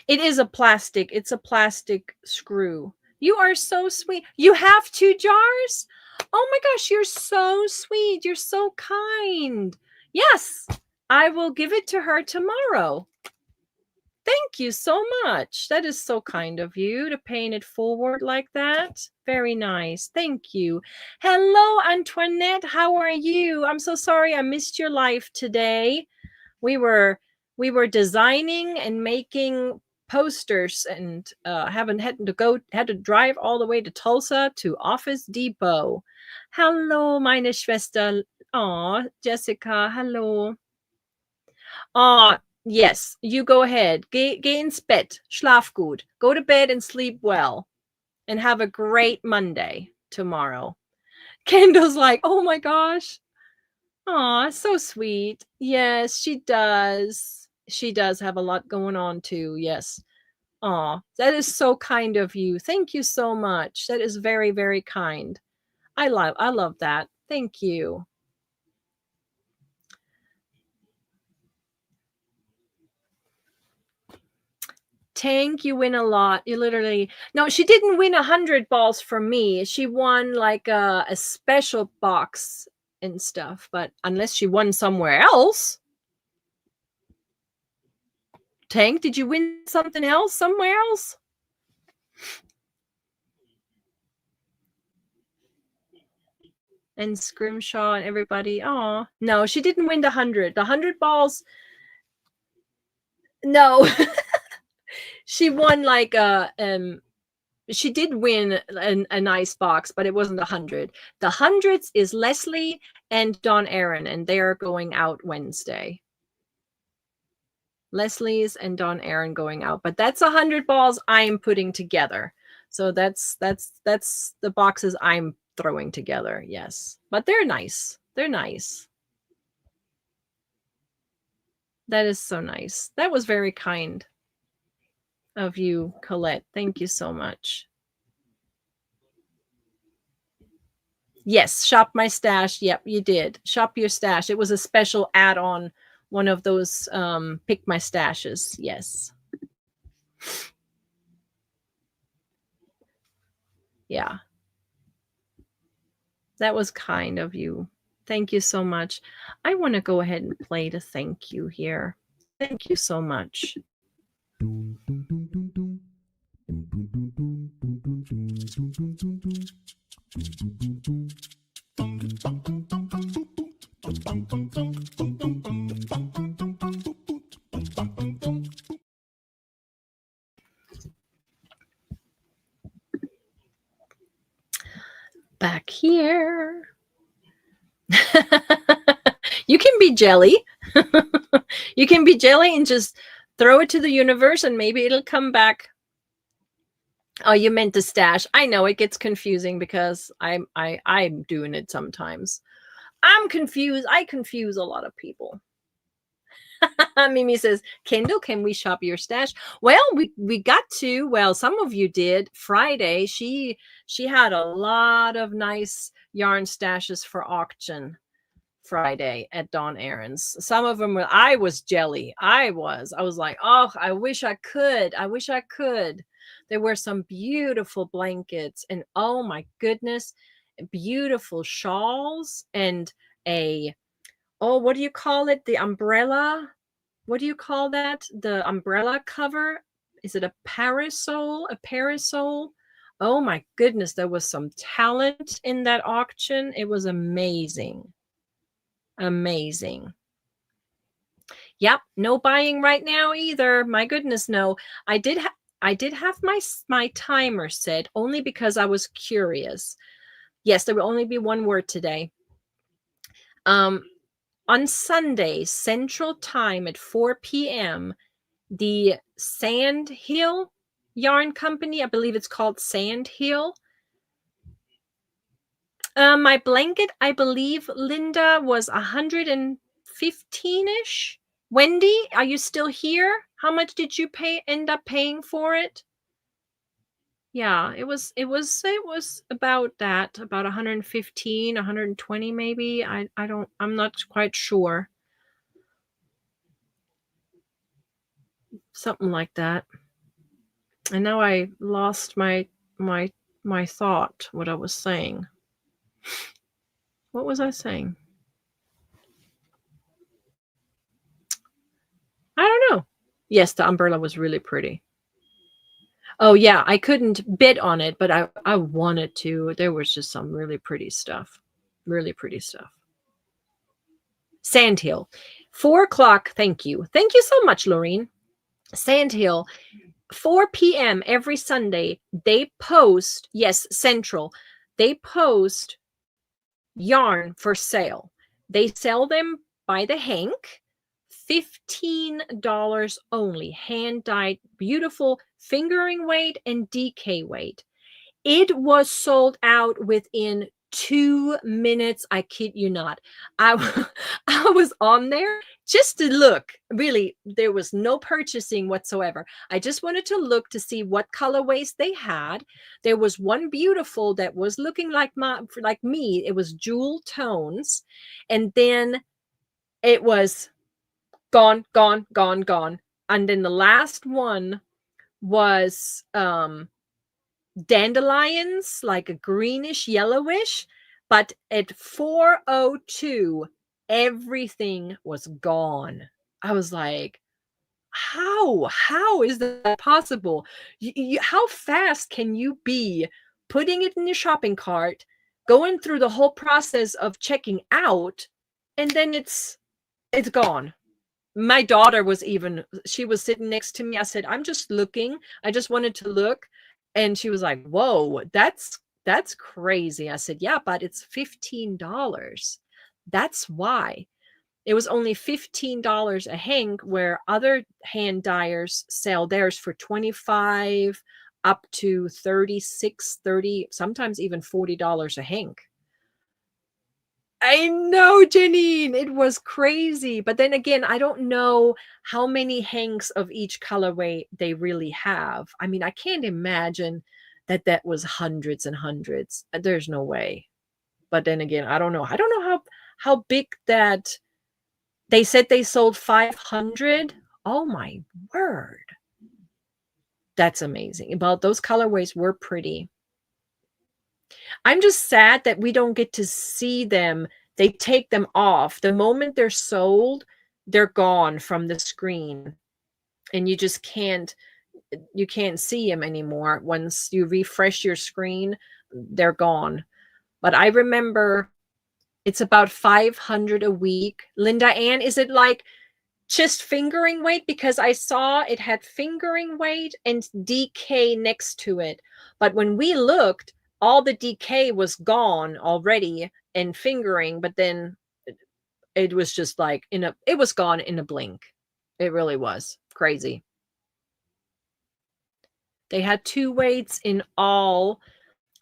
It is a plastic. It's a plastic screw. You are so sweet. You have 2 jars? Oh my gosh, you're so sweet. You're so kind. Yes, I will give it to her tomorrow. Thank you so much. That is so kind of you to paint it forward like that. Very nice. Thank you. Hello, Antoinette. How are you? I'm so sorry I missed your live today. We were designing and making posters and had to drive all the way to Tulsa to Office Depot. Hello, meine Schwester. Oh, Jessica. Hello. Yes, you go ahead. Geh ins Bett. Schlaf gut. Go to bed and sleep well. And have a great Monday tomorrow. Kendall's like, oh my gosh. Aw, so sweet. Yes, she does. She does have a lot going on too. Yes. Aw, that is so kind of you. Thank you so much. That is very, very kind. I love that. Thank you. Tank, you win a lot. You literally no, she didn't win 100 balls from me. She won like a special box and stuff, but unless she won somewhere else. Tank, did you win something else somewhere else? And Scrimshaw and everybody. Oh, no, she didn't win the 100. The 100 balls. No. She won like she did win a nice box, but it wasn't 100. The hundreds is Leslie and Don Aaron, and they are going out Wednesday. Leslie's and Don Aaron going out, but that's 100 balls I'm putting together. So that's the boxes I'm throwing together. Yes, but they're nice. They're nice. That is so nice. That was very kind of you, Colette. Thank you so much. Yes, shop my stash. Yep, you did. Shop your stash. It was a special add-on, one of those pick my stashes. Yes. Yeah. That was kind of you. Thank you so much. I want to go ahead and play the thank you here. Thank you so much. Back here. You can be jelly. You can be jelly and just throw it to the universe and maybe it'll come back. Oh, you meant the stash. I know it gets confusing because I'm doing it sometimes. I'm confused. I confuse a lot of people. Mimi says, Kendall, can we shop your stash? Well, we got to. Well, some of you did. Friday, she had a lot of nice yarn stashes for auction Friday at Dawn Aaron's. Some of them were, I was jelly. I was like, oh, I wish I could. I wish I could. There were some beautiful blankets and oh my goodness, beautiful shawls and what do you call it? The umbrella. What do you call that? The umbrella cover? Is it a parasol? A parasol? Oh my goodness, there was some talent in that auction. It was amazing. Amazing. Yep, no buying right now either. My goodness, no. I did have my timer set only because I was curious. Yes, there will only be one word today. On Sunday, Central Time at 4 p.m., the Sand Hill yarn company. I believe it's called Sand Hill. My blanket, I believe, Linda, was 115-ish. Wendy, are you still here? How much did you end up paying for it? Yeah, it was about that, about 115, 120 maybe. I'm not quite sure. Something like that. And now I lost my thought, what I was saying. What was I saying? I don't know. Yes, the umbrella was really pretty. Oh yeah, I couldn't bid on it, but I wanted to. There was just some really pretty stuff. Really pretty stuff. Sandhill. 4 o'clock. Thank you. Thank you so much, Lorene. Sandhill. 4 p.m. every Sunday, they post, yes, Central, they post yarn for sale. They sell them by the hank, $15 only, hand-dyed, beautiful fingering weight and DK weight. It was sold out within 2 minutes. I kid you not. I was on there just to look. Really, there was no purchasing whatsoever. I just wanted to look to see what colorways they had. There was one beautiful that was looking like me. It was jewel tones, and then it was gone, gone, gone, gone. And then the last one was dandelions, like a greenish yellowish, but at 4:02 everything was gone. I was like, how is that possible? How fast can you be putting it in your shopping cart, going through the whole process of checking out, and then it's gone? My daughter she was sitting next to me. I said, I'm just looking. I just wanted to look. And she was like, whoa, that's crazy. I said, yeah, but it's $15. That's why. It was only $15 a hank, where other hand dyers sell theirs for 25 up to 36, 30, sometimes even $40 a hank. I know, Janine. It was crazy. But then again, I don't know how many hanks of each colorway they really have. I mean, I can't imagine that was hundreds and hundreds. There's no way. But then again, I don't know. I don't know how big that they said they sold 500. Oh my word. That's amazing. Well, those colorways were pretty. I'm just sad that we don't get to see them. They take them off. The moment they're sold, they're gone from the screen. And you just can't see them anymore. Once you refresh your screen, they're gone. But I remember it's about 500 a week. Linda Ann, is it like just fingering weight? Because I saw it had fingering weight and DK next to it. But when we looked, all the DK was gone already and fingering, but then it was just like it was gone in a blink. It really was crazy. They had 2 weights in all,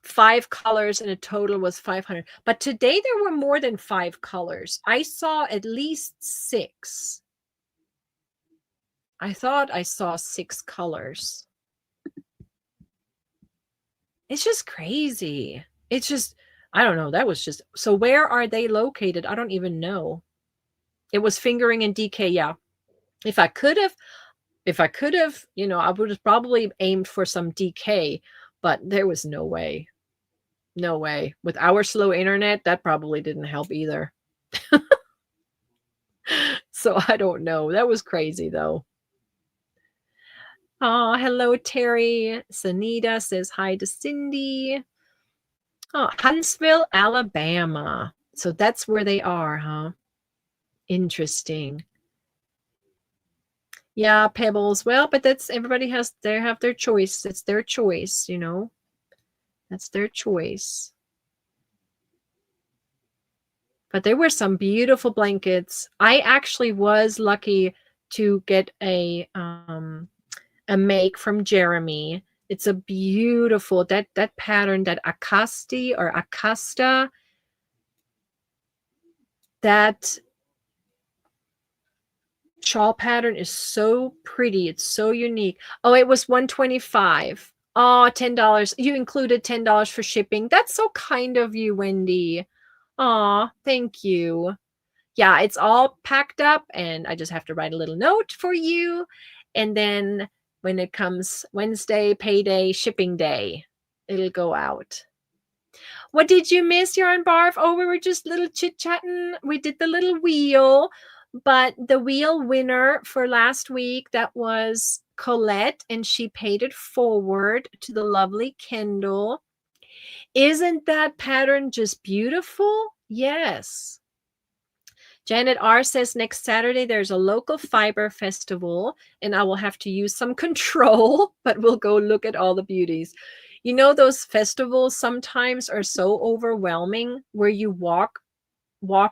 5 colors, and a total was 500. But today there were more than 5 colors. I saw at least 6. I thought I saw 6 colors. It's just crazy. It's just, I don't know. That was just, so where are they located? I don't even know. It was fingering and DK. Yeah. If I could have, I would have probably aimed for some DK, but there was no way. No way. With our slow internet, that probably didn't help either. So I don't know. That was crazy though. Oh, hello, Terry. Sanita says hi to Cindy. Oh, Huntsville, Alabama. So that's where they are, huh? Interesting. Yeah, Pebbles. Well, but that's everybody have their choice. It's their choice, That's their choice. But there were some beautiful blankets. I actually was lucky to get a make from Jeremy. It's a beautiful, that pattern, that Acasti or Acasta, that shawl pattern is so pretty. It's so unique. Oh, it was $125. Oh, $10. You included $10 for shipping. That's so kind of you, Wendy. Aw, thank you. Yeah, it's all packed up, and I just have to write a little note for you. And then when it comes Wednesday, payday, shipping day, it'll go out. What did you miss, Yarn Barf? Oh, we were just little chit-chatting. We did the little wheel, but the wheel winner for last week, that was Colette, and she paid it forward to the lovely Kendall. Isn't that pattern just beautiful? Yes. Janet R says next Saturday there's a local fiber festival, and I will have to use some control, but we'll go look at all the beauties. You know, those festivals sometimes are so overwhelming where you walk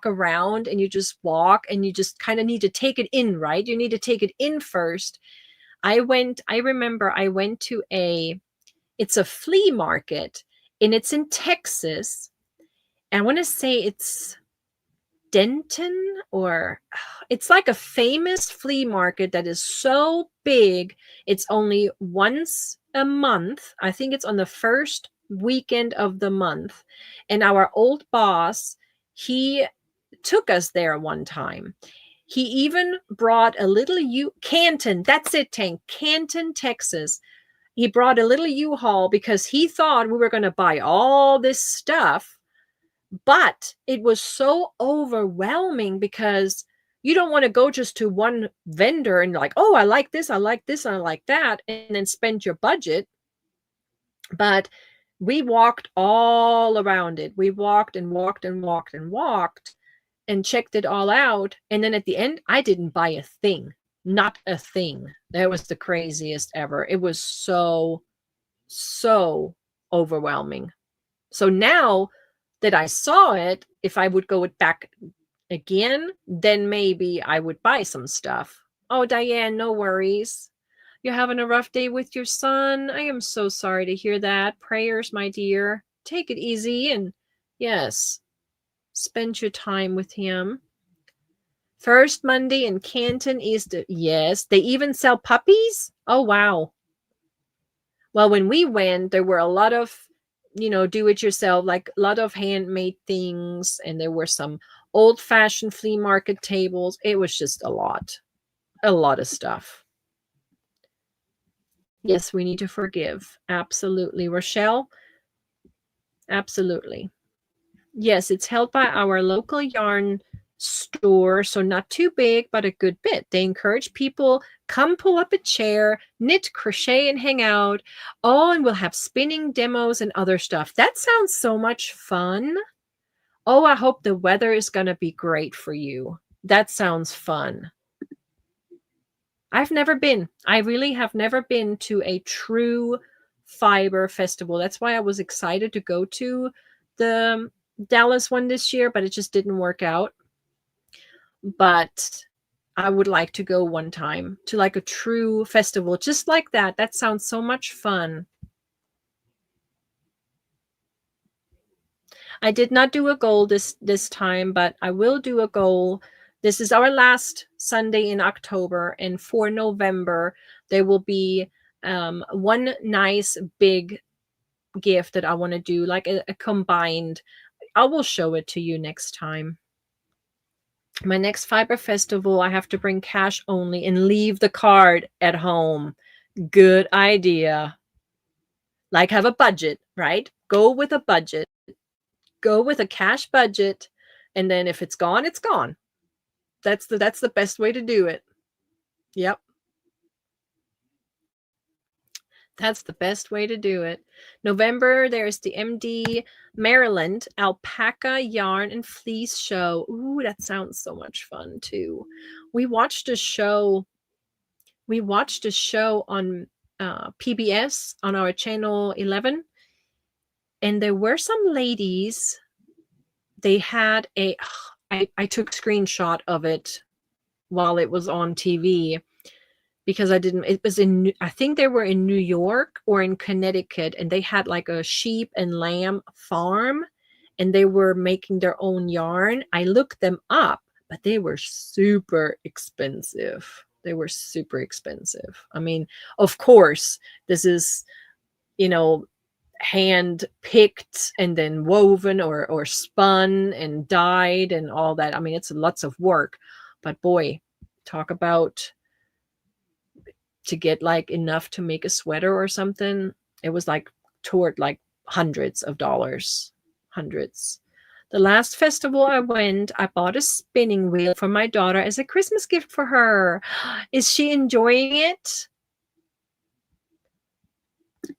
around and you just walk and you just kind of need to take it in, right? You need to take it in first. I remember I went to it's a flea market, and it's in Texas. I want to say it's Denton, or it's like a famous flea market that is so big. It's only once a month. I think it's on the first weekend of the month. And our old boss, he took us there one time. He even brought a little Canton, that's it, Tank, Canton, Texas. He brought a little U-Haul because he thought we were going to buy all this stuff. But it was so overwhelming because you don't want to go just to one vendor and like, oh, I like this, I like this, I like that, and then spend your budget. But we walked all around it. We walked and walked and walked and walked and checked it all out. And then at the end, I didn't buy a thing, not a thing. That was the craziest ever. It was so overwhelming. So now that I saw it, if I would go back again, then maybe I would buy some stuff. Oh, Diane, no worries. You're having a rough day with your son. I am so sorry to hear that. Prayers, my dear. Take it easy and, yes, spend your time with him. First Monday in Canton East. Yes, they even sell puppies? Oh, wow. Well, when we went, there were a lot of, do it yourself, like a lot of handmade things. And there were some old fashioned flea market tables. It was just a lot of stuff. Yes, we need to forgive. Absolutely. Rochelle? Absolutely. Yes, it's held by our local yarn store, so not too big, but a good bit. They encourage people, come pull up a chair, knit, crochet, and hang out. Oh, and we'll have spinning demos and other stuff. That sounds so much fun. Oh, I hope the weather is going to be great for you. That sounds fun. I've never been. I really have never been to a true fiber festival. That's why I was excited to go to the Dallas one this year, but it just didn't work out. But I would like to go one time to like a true festival just like that. That sounds so much fun. I did not do a goal this time, but I will do a goal. This is our last Sunday in October, and for November there will be one nice big gift that I want to do, like a combined. I will show it to you next time. My next fiber festival, I have to bring cash only and leave the card at home. Good idea. Like, have a budget, right? Go with a budget. Go with a cash budget, and then if it's gone, it's gone. That's the best way to do it. Yep. That's the best way to do it. November, there's the MD Maryland Alpaca Yarn and Fleece Show. Ooh, that sounds so much fun too. We watched a show on PBS on our channel 11, and there were some ladies. They had I took screenshot of it while it was on TV, because it was I think they were in New York or in Connecticut, and they had like a sheep and lamb farm, and they were making their own yarn. I looked them up, but they were super expensive. They were super expensive. I mean, of course, this is, hand picked and then woven or spun and dyed and all that. I mean, it's lots of work, but boy, talk about to get like enough to make a sweater or something. It was like toward like hundreds of dollars, hundreds. The last festival I went, I bought a spinning wheel for my daughter as a Christmas gift for her. Is she enjoying it?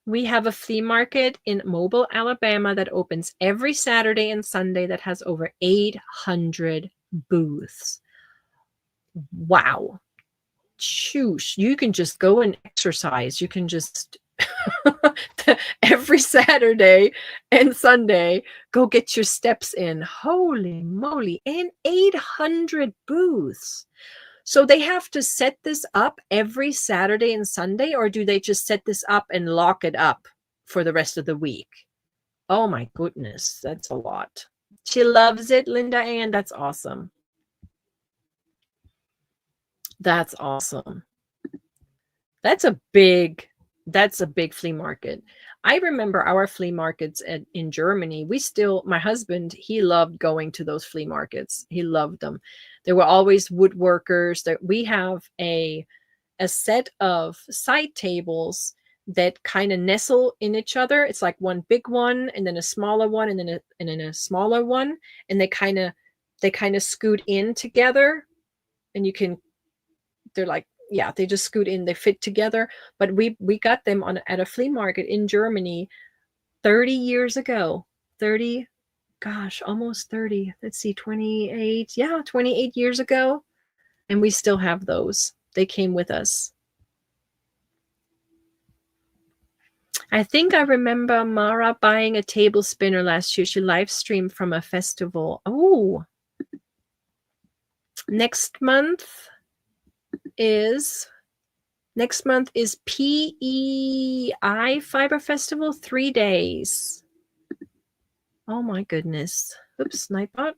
We have a flea market in Mobile, Alabama that opens every Saturday and Sunday that has over 800 booths. Wow. Shoosh. You can just go and exercise. You can just every Saturday and Sunday go get your steps in. Holy moly. And 800 booths. So they have to set this up every Saturday and Sunday, or do they just set this up and lock it up for the rest of the week? Oh my goodness, that's a lot. She loves it, Linda Ann. That's awesome. That's awesome. That's a big flea market. I remember our flea markets in Germany. My husband, he loved going to those flea markets. He loved them. There were always woodworkers. That we have a set of side tables that kind of nestle in each other. It's like one big one and then a smaller one and then a smaller one, and they kind of scoot in together, and they're like, yeah, they just scoot in, they fit together. But we got them at a flea market in Germany 30 years ago. 30, gosh, almost 30. Let's see, 28. Yeah, 28 years ago. And we still have those. They came with us. I think I remember Mara buying a table spinner last year. She live streamed from a festival. Oh, next month is PEI Fiber Festival, 3 days. Oh my goodness. Oops, Nightbot.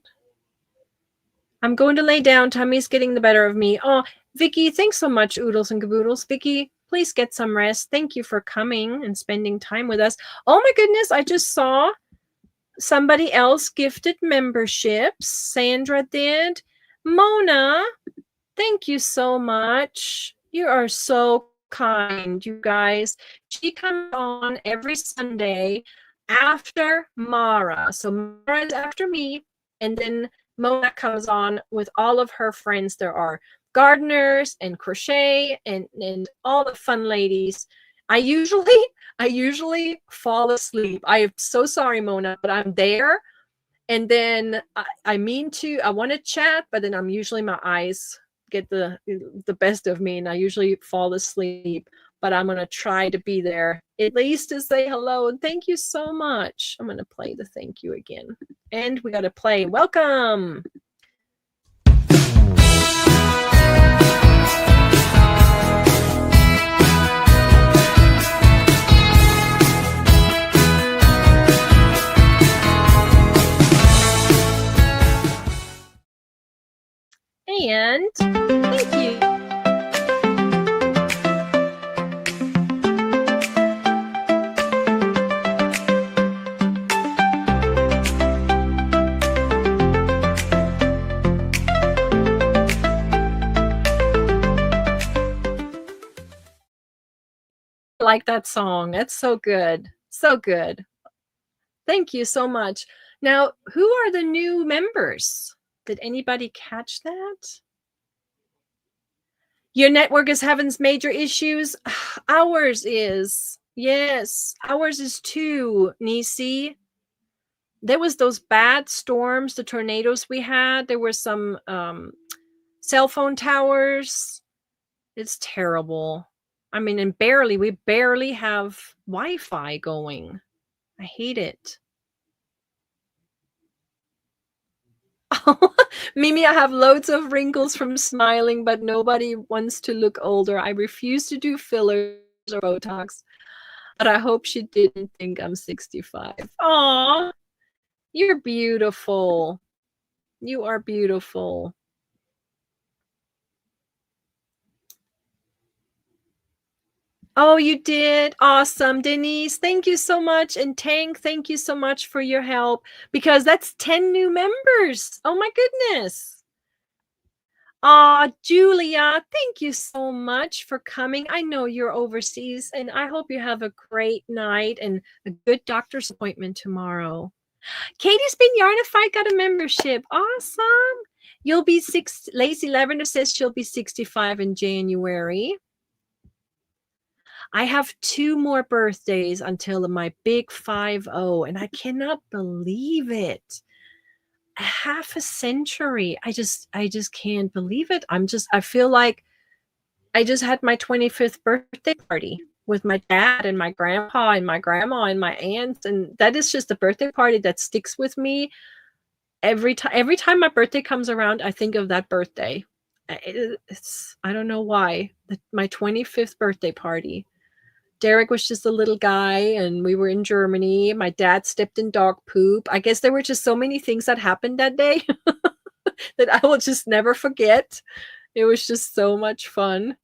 I'm going to lay down. Tummy's getting the better of me. Oh, Vicky, thanks so much, Oodles and Caboodles. Vicky, please get some rest. Thank you for coming and spending time with us. Oh my goodness, I just saw somebody else gifted memberships. Sandra did. Mona, thank you so much. You are so kind, you guys. She comes on every Sunday after Mara. So Mara is after me, and then Mona comes on with all of her friends. There are gardeners and crochet and all the fun ladies. I usually fall asleep. I am so sorry, Mona, but I'm there. And then I want to chat, but then my eyes get the best of me, and I usually fall asleep. But I'm going to try to be there at least to say hello. And thank you so much. I'm going to play the thank you again. And we got to play welcome. And thank you. I like that song. That's so good. So good. Thank you so much. Now, who are the new members? Did anybody catch that? Your network is having major issues. Ours is. Yes, ours is too, Nisi. There was those bad storms, the tornadoes we had. There were some cell phone towers. It's terrible. I mean, we barely have Wi-Fi going. I hate it. Mimi, I have loads of wrinkles from smiling, but nobody wants to look older. I refuse to do fillers or Botox, but I hope she didn't think I'm 65. Aw, you're beautiful. You are beautiful. Oh, you did? Awesome. Denise, thank you so much. And Tank, thank you so much for your help, because that's 10 new members. Oh my goodness. Julia, thank you so much for coming. I know you're overseas, and I hope you have a great night and a good doctor's appointment tomorrow. Katie's been Yarnified, got a membership. Awesome. You'll be Lazy Lavender says she'll be 65 in January. I have 2 more birthdays until my big 50, and I cannot believe it. Half a century. I just can't believe it. I feel like I just had my 25th birthday party with my dad and my grandpa and my grandma and my aunts, and that is just a birthday party that sticks with me every time my birthday comes around. I think of that birthday. I don't know why. My 25th birthday party. Derek was just a little guy, and we were in Germany. My dad stepped in dog poop. I guess there were just so many things that happened that day that I will just never forget. It was just so much fun.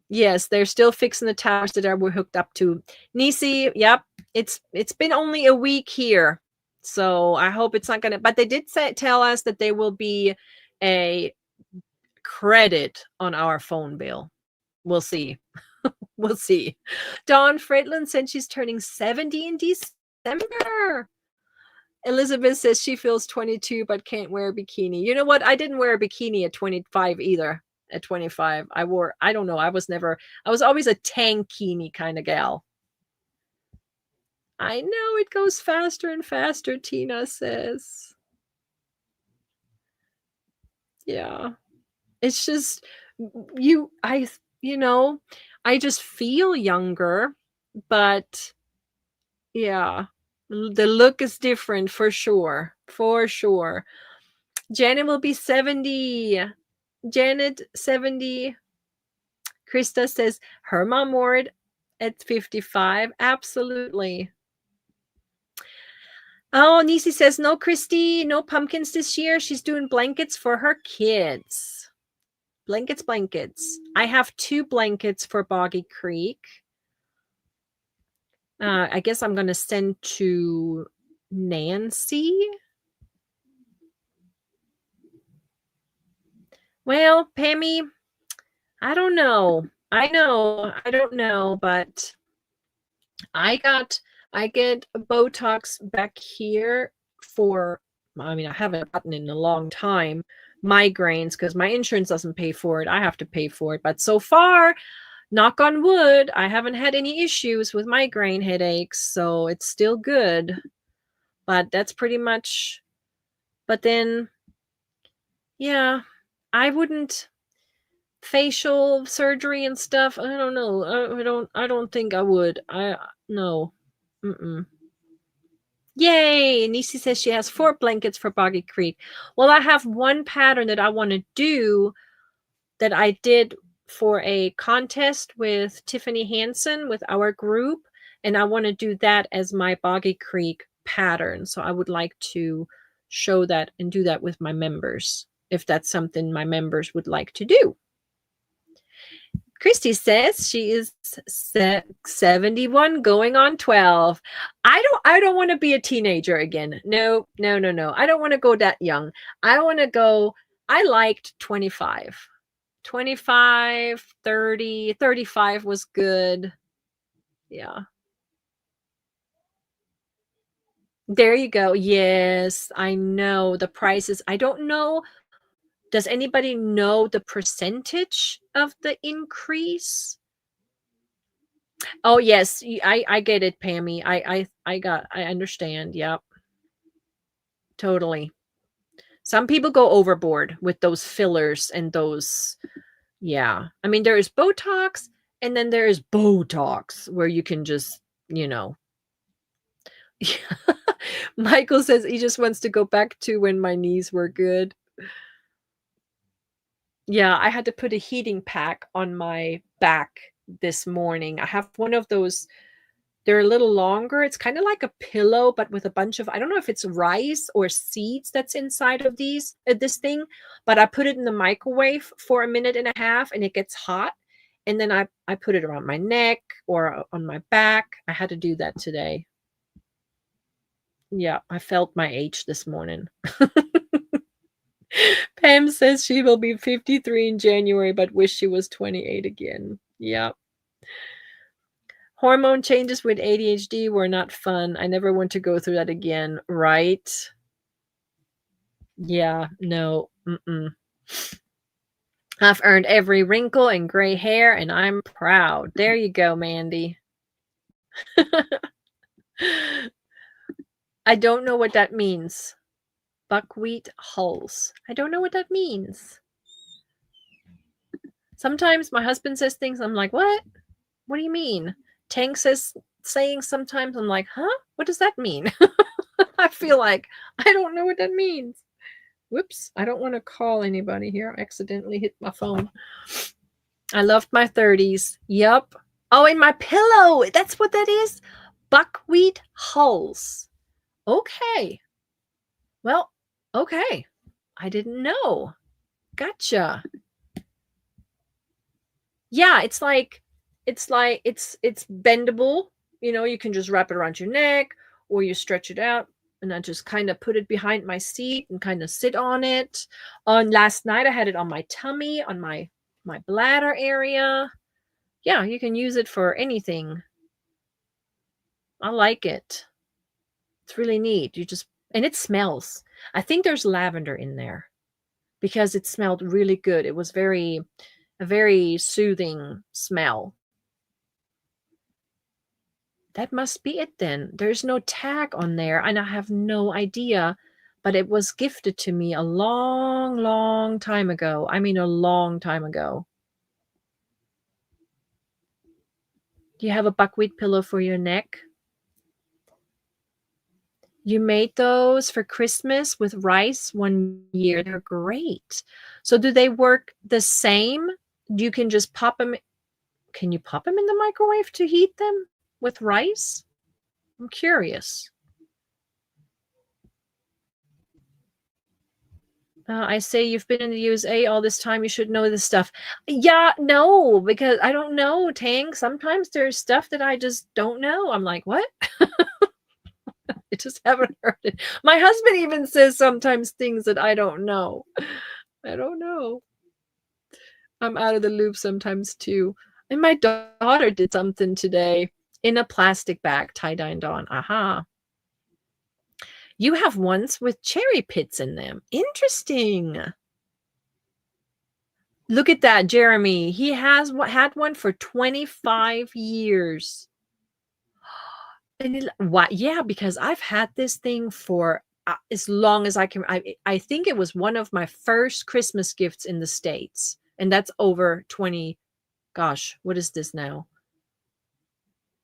Yes, they're still fixing the towers that we're hooked up to. Nisi, yep, it's been only a week here, so I hope it's not gonna. But they did tell us that there will be a credit on our phone bill. We'll see. We'll see. Dawn Fredlin said she's turning 70 in December. Elizabeth says she feels 22 but can't wear a bikini. You know what? I didn't wear a bikini at 25 either. At 25, I don't know. I was always a tankini kind of gal. I know it goes faster and faster, Tina says. Yeah. It's just I just feel younger, but yeah, the look is different for sure. For sure. Janet will be 70. Janet, 70. Krista says her mom wore it at 55. Absolutely. Oh, Nisi says, no, Christy, no pumpkins this year. She's doing blankets for her kids. Blankets. I have 2 blankets for Boggy Creek. I guess I'm going to send to Nancy. Well, Pammy, I don't know. I don't know, but I get Botox back here for, I haven't gotten in a long time, migraines, because my insurance doesn't pay for it. I have to pay for it. But so far, knock on wood, I haven't had any issues with migraine headaches, so it's still good. But that's pretty much, but then, yeah, I wouldn't, facial surgery and stuff, I don't know. I don't think I would. No. Mm-mm. Yay! Nisi says she has 4 blankets for Boggy Creek. Well, I have one pattern that I want to do that I did for a contest with Tiffany Hansen with our group, and I want to do that as my Boggy Creek pattern. So I would like to show that and do that with my members, if that's something my members would like to do. Christy says she is 71 going on 12. I don't want to be a teenager again. No. I don't want to go that young. I liked 25. 25, 30, 35 was good. Yeah. There you go. Yes, I know the prices. I don't know. Does anybody know the percentage of the increase? Oh yes, I get it, Pammy. I understand. Yep. Totally. Some people go overboard with those fillers and those, yeah. There is Botox, and then there is Botox where you can just, Michael says he just wants to go back to when my knees were good. Yeah, I had to put a heating pack on my back this morning. I have one of those. They're a little longer. It's kind of like a pillow, but with a bunch of, I don't know if it's rice or seeds that's inside of this thing, but I put it in the microwave for a minute and a half and it gets hot. And then I put it around my neck or on my back. I had to do that today. Yeah, I felt my age this morning. Pam says she will be 53 in January, but wish she was 28 again. Yeah. Hormone changes with ADHD were not fun. I never want to go through that again, right? Yeah, no. I've earned every wrinkle and gray hair, and I'm proud. There you go, Mandy. I don't know what that means. Buckwheat hulls. I don't know what that means. Sometimes my husband says things, I'm like, what? What do you mean? Tank says saying sometimes, I'm like, huh? What does that mean? I feel like I don't know what that means. Whoops, I don't want to call anybody here. I accidentally hit my phone. I loved my 30s. Yup. Oh, and my pillow. That's what that is. Buckwheat hulls. Okay. Well, okay. I didn't know. Gotcha. Yeah, it's bendable. You know, you can just wrap it around your neck or you stretch it out. And I just kind of put it behind my seat and kind of sit on it. Last night I had it on my tummy, on my bladder area. Yeah, you can use it for anything. I like it. It's really neat. And it smells. I think there's lavender in there because it smelled really good. It was a very soothing smell. That must be it then. There's no tag on there, and I have no idea, but it was gifted to me a long, long time ago. I mean, a long time ago. Do you have a buckwheat pillow for your neck? You made those for Christmas with rice one year. They're great. So do they work the same? You can just pop them. Can you pop them in the microwave to heat them with rice? I'm curious. I say you've been in the USA all this time. You should know this stuff. Yeah, no, because I don't know, Tang. Sometimes there's stuff that I just don't know. I'm like, what? I just haven't heard it. My husband even says sometimes things that I don't know. I don't know. I'm out of the loop sometimes too. And my daughter did something today in a plastic bag, tie-dyed on. Aha. You have ones with cherry pits in them. Interesting. Look at that, Jeremy. He had one for 25 years. And what? Yeah, because I've had this thing for as long as I can. I think it was one of my first Christmas gifts in the States. And that's over 20. Gosh, what is this now?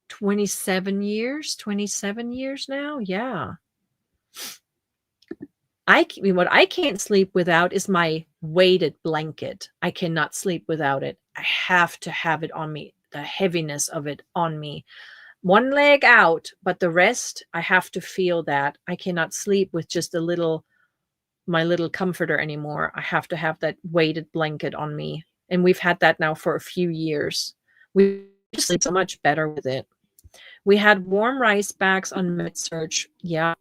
27 years? 27 years now? Yeah. What I can't sleep without is my weighted blanket. I cannot sleep without it. I have to have it on me, the heaviness of it on me. One leg out, but the rest, I have to feel that. I cannot sleep with just my little comforter anymore. I have to have that weighted blanket on me. And we've had that now for a few years. We sleep so much better with it. We had warm rice bags on MedSearch. Yeah.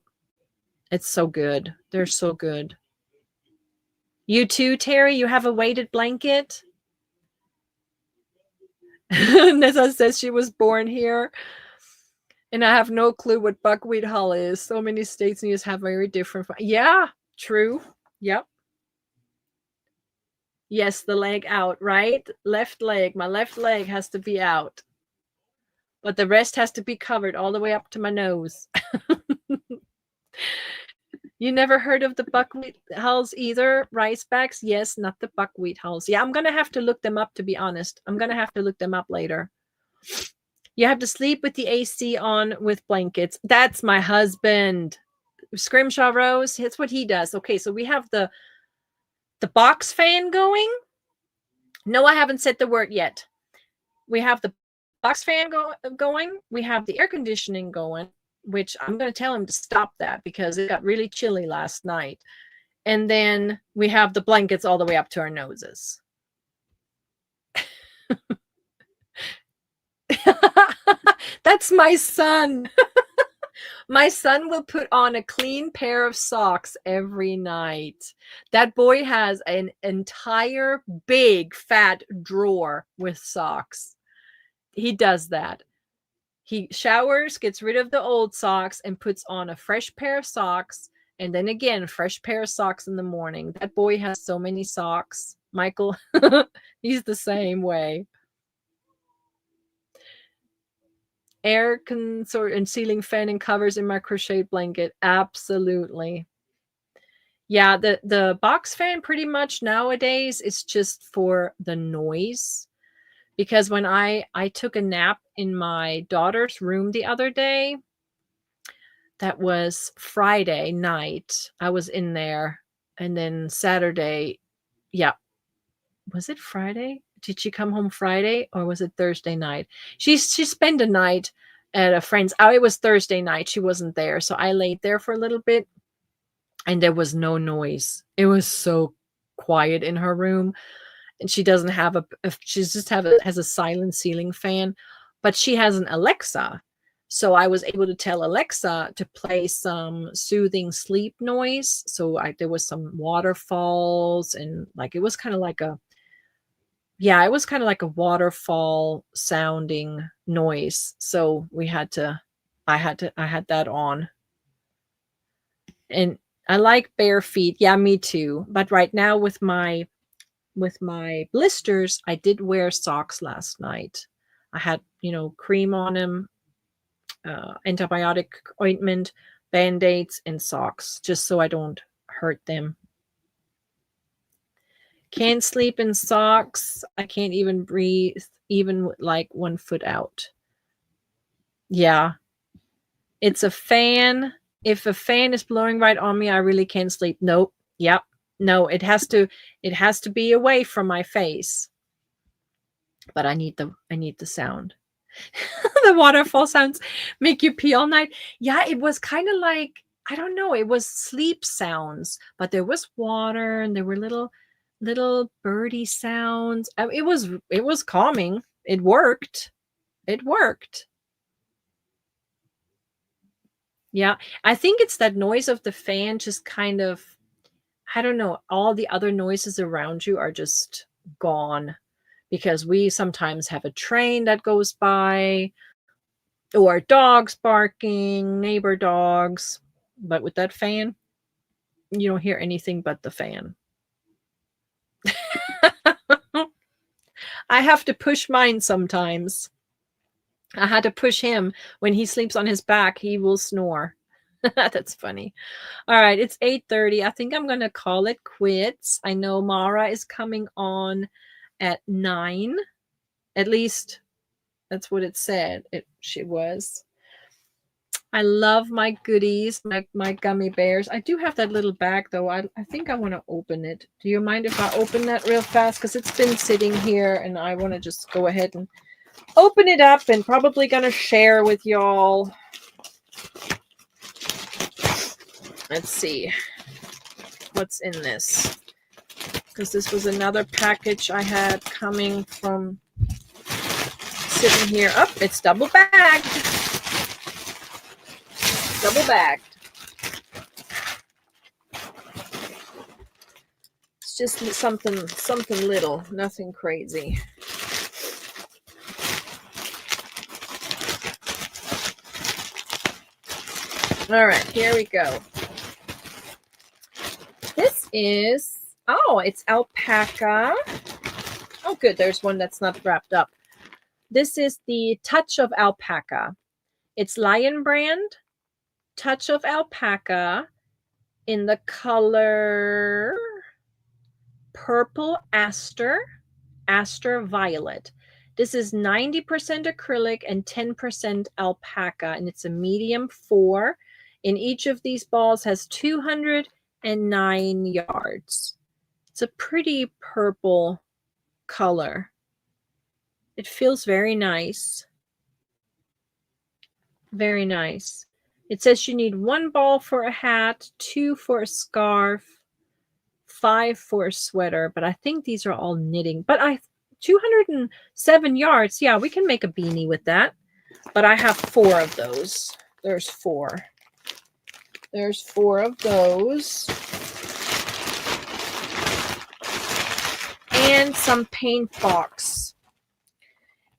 It's so good. They're so good. You too, Terry? You have a weighted blanket? Nessa says she was born here. And I have no clue what buckwheat hull is. So many states and you have very different. Yeah, true. Yep. Yes, the leg out, right? Left leg. My left leg has to be out. But the rest has to be covered all the way up to my nose. You never heard of the buckwheat hulls either? Rice bags? Yes, not the buckwheat hulls. Yeah, I'm going to have to look them up, to be honest. I'm going to have to look them up later. You have to sleep with the AC on with blankets. That's my husband. Scrimshaw Rose, that's what he does. Okay, so we have the box fan going. No, I haven't said the word yet. We have the box fan going. We have the air conditioning going, which I'm going to tell him to stop that because it got really chilly last night. And then we have the blankets all the way up to our noses. That's my son. My son will put on a clean pair of socks every night. That boy has an entire big fat drawer with socks. He does that. He showers, gets rid of the old socks, and puts on a fresh pair of socks. And then again, fresh pair of socks in the morning. That boy has so many socks. Michael, he's the same way. Air consort and ceiling fan and covers in my crochet blanket. Absolutely. Yeah, the box fan pretty much nowadays is just for the noise. Because when I took a nap in my daughter's room the other day, that was Friday night. I was in there, and then Saturday, yeah. Was it Friday? Did she come home Friday or was it Thursday night? She spent a night at a friend's. Oh, it was Thursday night. She wasn't there. So I laid there for a little bit and there was no noise. It was so quiet in her room. And she doesn't have she's just has a silent ceiling fan, but she has an Alexa. So I was able to tell Alexa to play some soothing sleep noise. So there was some waterfalls and like, it was kind of like it was kind of like a waterfall sounding noise. So I had that on. And I like bare feet. Yeah, me too. But right now with my blisters, I did wear socks last night. I had, cream on them, antibiotic ointment, band-aids, and socks, just so I don't hurt them. Can't sleep in socks. I can't even breathe, even with like one foot out. Yeah. It's a fan. If a fan is blowing right on me, I really can't sleep. Nope. Yep. No, it has to be away from my face. But I need the sound. The waterfall sounds make you pee all night. Yeah, it was kind of like, I don't know, it was sleep sounds, but there was water and there were little birdie sounds. It was calming. It worked. Yeah, I think it's that noise of the fan just kind of, I don't know, all the other noises around you are just gone because we sometimes have a train that goes by or dogs barking, neighbor dogs. But with that fan, you don't hear anything but the fan. I have to push mine sometimes. I had to push him. When he sleeps on his back, he will snore. That's funny. All right, it's 8:30. I think I'm going to call it quits. I know Mara is coming on at 9. At least that's what it said. She was. I love my goodies, my gummy bears. I do have that little bag though. I think I want to open it. Do you mind if I open that real fast? Because it's been sitting here and I want to just go ahead and open it up and probably going to share with y'all. Let's see what's in this. Because this was another package I had coming from sitting here. Oh, it's double bagged. Double bagged. It's just something little, nothing crazy. All right, here we go. This is, it's alpaca. Oh, good. There's one that's not wrapped up. This is the Touch of Alpaca. It's Lion Brand Touch of Alpaca in the color purple aster violet. This is 90% acrylic and 10% alpaca, and it's a medium 4. And each of these balls has 209 yards. It's a pretty purple color. It feels very nice. Very nice. It says you need 1 ball for a hat, 2 for a scarf, 5 for a sweater, but I think these are all knitting. But 207 yards. Yeah, we can make a beanie with that. But I have 4 of those. There's 4. There's 4 of those. And some paint box.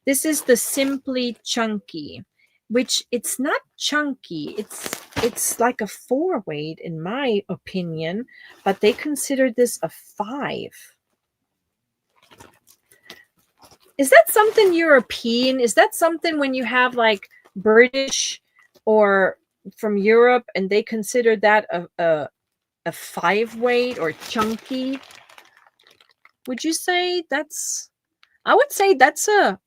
This is the Simply Chunky, which it's not chunky. It's like a 4 weight in my opinion, but they consider this a 5. Is that something European? Is that something when you have like British or from Europe and they consider that a 5 weight or chunky? Would you say that's, I would say that's a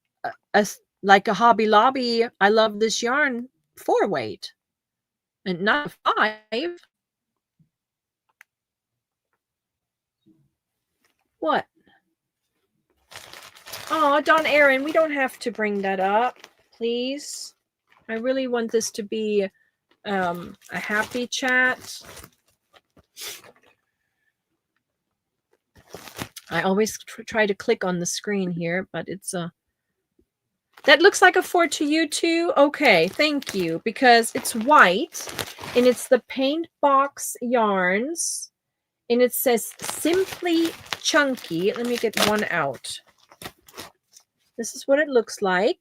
like a Hobby Lobby, I love this yarn 4 weight and not a 5. What? Oh, Don Aaron, we don't have to bring that up, please. I really want this to be a happy chat. I always try to click on the screen here, but it's a... That looks like a 4 to you too? Okay, thank you. Because it's white, and it's the paint box yarns, and it says Simply Chunky. Let me get one out. This is what it looks like.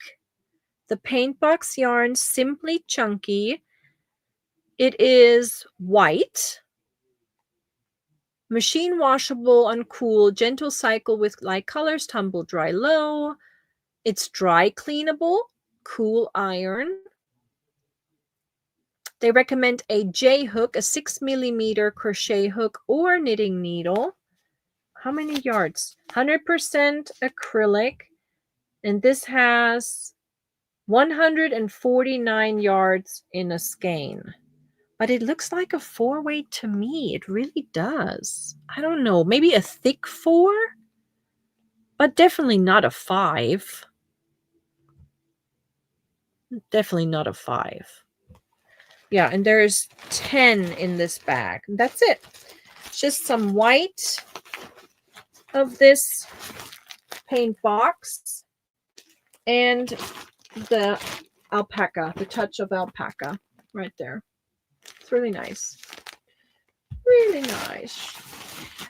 The paint box yarn, Simply Chunky. It is white. Machine washable, uncool, gentle cycle with light colors, tumble dry low. It's dry cleanable, cool iron. They recommend a J hook, a 6 millimeter crochet hook or knitting needle. How many yards? 100% acrylic. And this has 149 yards in a skein. But it looks like a 4 weight to me. It really does. I don't know. Maybe a thick 4? But definitely not a 5. Definitely not a 5. Yeah, and there's 10 in this bag. That's it. Just some white of this paint box and the alpaca, the touch of alpaca right there. It's really nice. Really nice.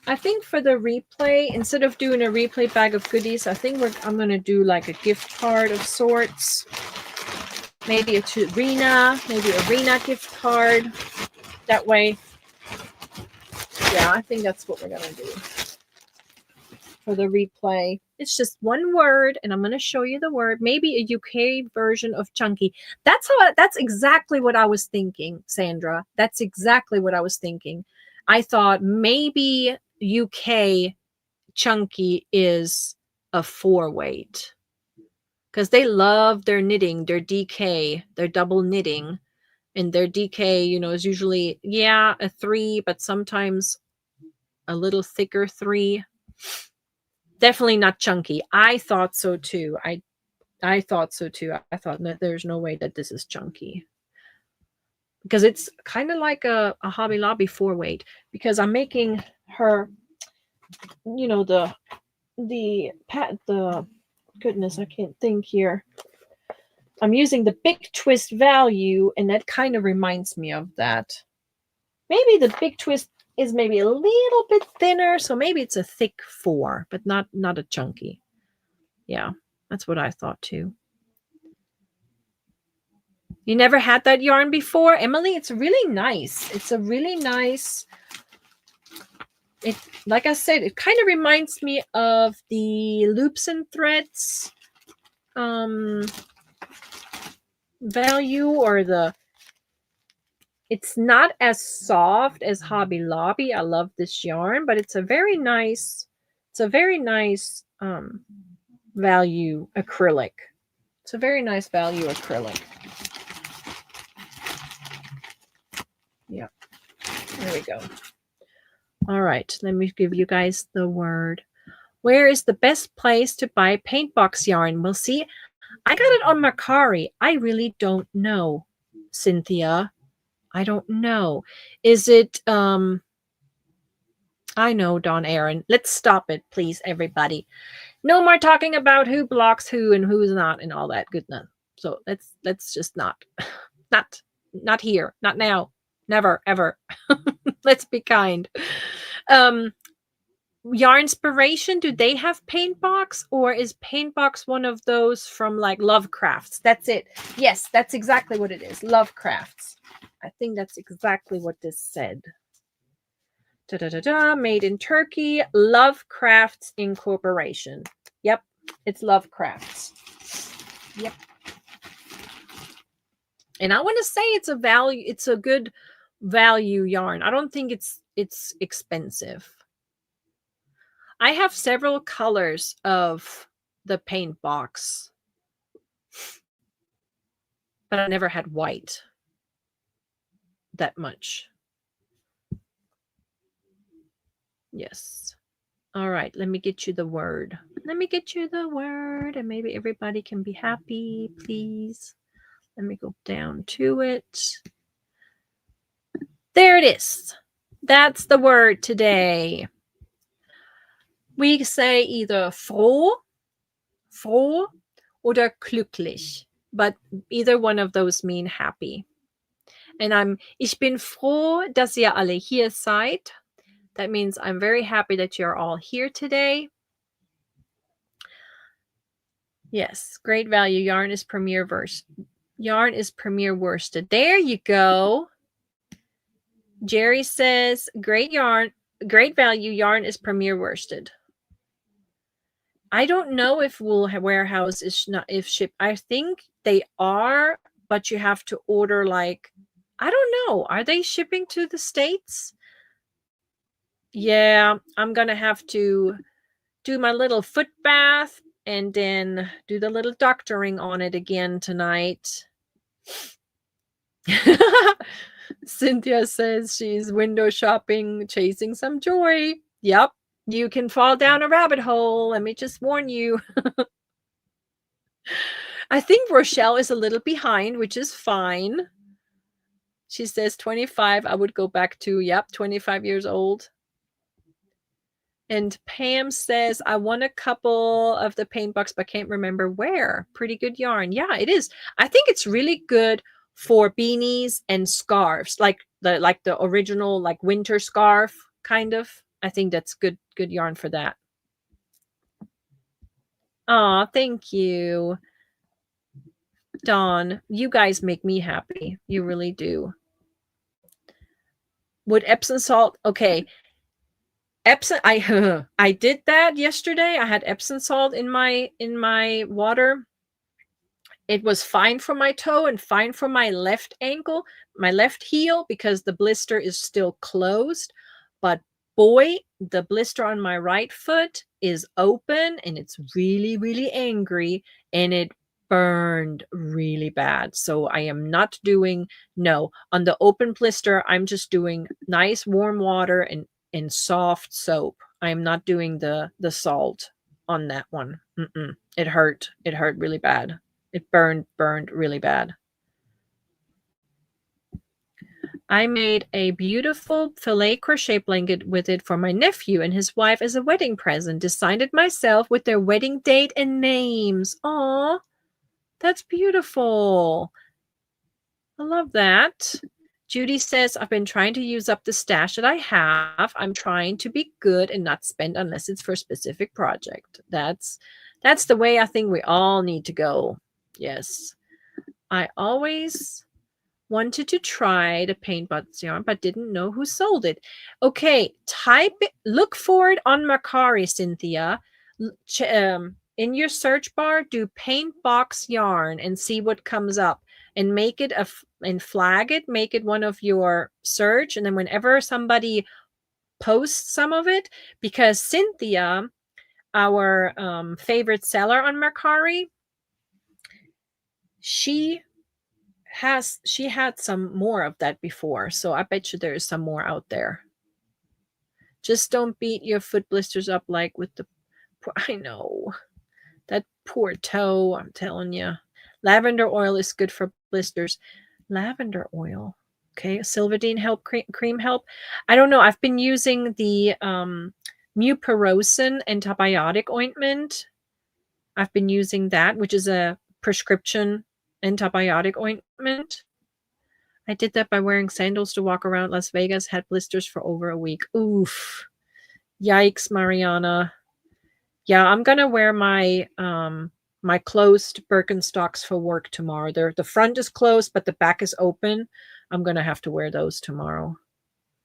I think for the replay, instead of doing a replay bag of goodies, I think I'm going to do like a gift card of sorts. Maybe a Arena, maybe Arena gift card. That way, yeah, I think that's what we're going to do for the replay. It's just one word, and I'm going to show you the word. Maybe a UK version of chunky. That's exactly what I was thinking, Sandra. That's exactly what I was thinking. I thought maybe UK chunky is a 4 weight. Because they love their knitting, their DK, their double knitting. And their DK, you know, is usually, yeah, a 3, but sometimes a little thicker 3. Definitely not chunky. I thought so too. I thought so too. I thought that there's no way that this is chunky. Because it's kind of like a Hobby Lobby 4 weight. Because I'm making her, you know, the goodness, I can't think here. I'm using the Big Twist value, and that kind of reminds me of that. Maybe the Big Twist is maybe a little bit thinner, so maybe it's a thick 4, but not a chunky. Yeah, that's what I thought too. You never had that yarn before, Emily? It's really nice. It's a really nice... It, like I said, it kind of reminds me of the Loops and Threads value, or the... It's not as soft as Hobby Lobby. I love this yarn, but it's a very nice value acrylic. It's a very nice value acrylic. Yeah, there we go. All right, let me give you guys the word. Where is the best place to buy paint box yarn? We'll see. I got it on Mercari. I really don't know, Cynthia. I don't know. Is it I know, Don Aaron. Let's stop it, please, everybody. No more talking about who blocks who and who's not and all that goodness. So let's just not here, not now, never, ever. Let's be kind. Yarnspiration, do they have paint box, or is paint box one of those from like Lovecrafts? That's it. Yes, that's exactly what it is. Lovecrafts. I think that's exactly what this said. Made in Turkey, Lovecrafts Incorporation. Yep, it's Lovecrafts. Yep. And I want to say it's a good value yarn. I don't think it's expensive. I have several colors of the paint box, but I never had white that much. Yes. All right, let me get you the word. Let me get you the word, and maybe everybody can be happy, please. Let me go down to it. There it is. That's the word today. We say either froh, oder glücklich, but either one of those mean happy. And ich bin froh, dass ihr alle hier seid. That means I'm very happy that you're all here today. Yes, great value. Yarn is premier worsted. There you go. Jerry says, great value. Yarn is premier worsted. I don't know if Wool Warehouse is not shipped. I think they are, but you have to order I don't know. Are they shipping to the States? Yeah, I'm gonna have to do my little foot bath and then do the little doctoring on it again tonight. Cynthia says she's window shopping, chasing some joy. Yep, you can fall down a rabbit hole. Let me just warn you. I think Rochelle is a little behind, which is fine. She says 25. I would go back to, 25 years old. And Pam says, I want a couple of the paint box, but can't remember where. Pretty good yarn. Yeah, it is. I think it's really good for beanies and scarves, like the original winter scarf kind of. I think that's good yarn for that. Aw, thank you. Dawn, you guys make me happy. You really do. Would Epsom salt, okay. Epsom, I did that yesterday. I had Epsom salt in my water. It was fine for my toe and fine for my left ankle, my left heel, because the blister is still closed. But boy, the blister on my right foot is open and it's really, really angry, and it burned really bad. So I am not doing, on the open blister, I'm just doing nice warm water and soft soap. I'm not doing the salt on that one. It hurt really bad. It burned really bad. I made a beautiful filet crochet blanket with it for my nephew and his wife as a wedding present. Designed it myself with their wedding date and names. Aw, that's beautiful. I love that. Judy says, I've been trying to use up the stash that I have. I'm trying to be good and not spend unless it's for a specific project. That's the way I think we all need to go. Yes. I always wanted to try the paint box yarn, but didn't know who sold it. Okay, look for it on Mercari, Cynthia. In your search bar, do paint box yarn and see what comes up, and make it and flag it, make it one of your search. And then whenever somebody posts some of it, because Cynthia, our favorite seller on Mercari, she had some more of that before, so I bet you there's some more out there. Just don't beat your foot blisters up like with the I know. That poor toe, I'm telling you. Lavender oil is good for blisters. Lavender oil. Okay, Silvadene help, cream help. I don't know. I've been using the mupirocin antibiotic ointment. I've been using that, which is a prescription antibiotic ointment. I did that by wearing sandals to walk around Las Vegas, had blisters for over a week. Oof. Yikes, Mariana. Yeah, I'm gonna wear my my closed Birkenstocks for work tomorrow. The front is closed, but the back is open. I'm gonna have to wear those tomorrow.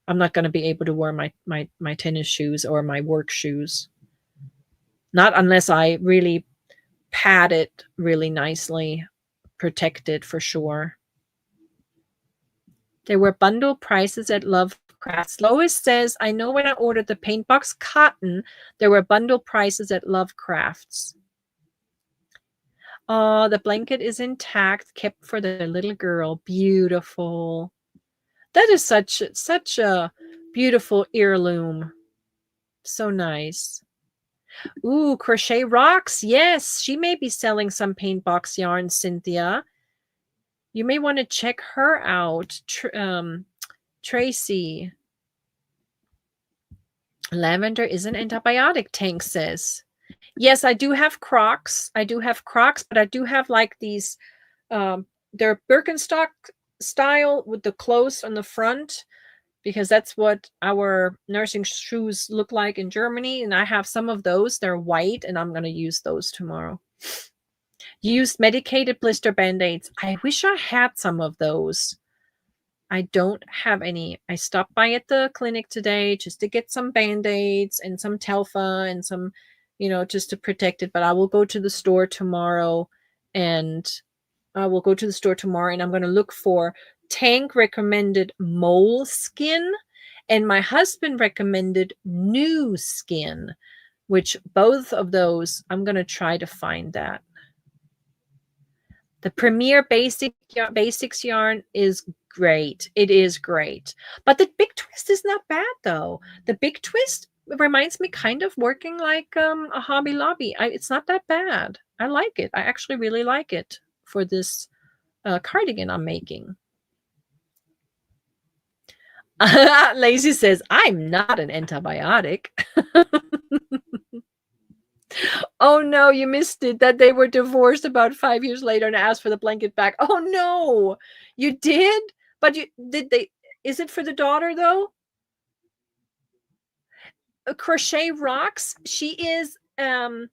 I'm not gonna be able to wear my tennis shoes or my work shoes. Not unless I really pad it really nicely, protect it for sure. There were bundle prices at Lovecrafts. Lois says, I know when I ordered the paint box cotton, there were bundle prices at Lovecrafts. Oh, the blanket is intact, kept for the little girl. Beautiful. That is such a beautiful heirloom. So nice. Ooh, Crochet Rocks. Yes, she may be selling some paint box yarn, Cynthia. You may want to check her out. Tracy. Lavender is an antibiotic, Tank says. Yes, I do have Crocs. But I do have like these, they're Birkenstock style with the close on the front, because that's what our nursing shoes look like in Germany. And I have some of those. They're white, and I'm going to use those tomorrow. You used medicated blister band-aids. I wish I had some of those. I don't have any. I stopped by at the clinic today just to get some band-aids and some Telfa and some, just to protect it. But I will go to the store tomorrow, and I'm going to look for Tank recommended mole skin, and my husband recommended new skin, which both of those, I'm going to try to find that. The Premier Basics yarn is great. It is great. But the Big Twist is not bad, though. The Big Twist reminds me kind of working like a Hobby Lobby. It's not that bad. I like it. I actually really like it for this cardigan I'm making. Lazy says, I'm not an antibiotic. Oh no, you missed it. That they were divorced about 5 years later and asked for the blanket back. Oh no, you did? But is it for the daughter though? Crochet Rocks. She has a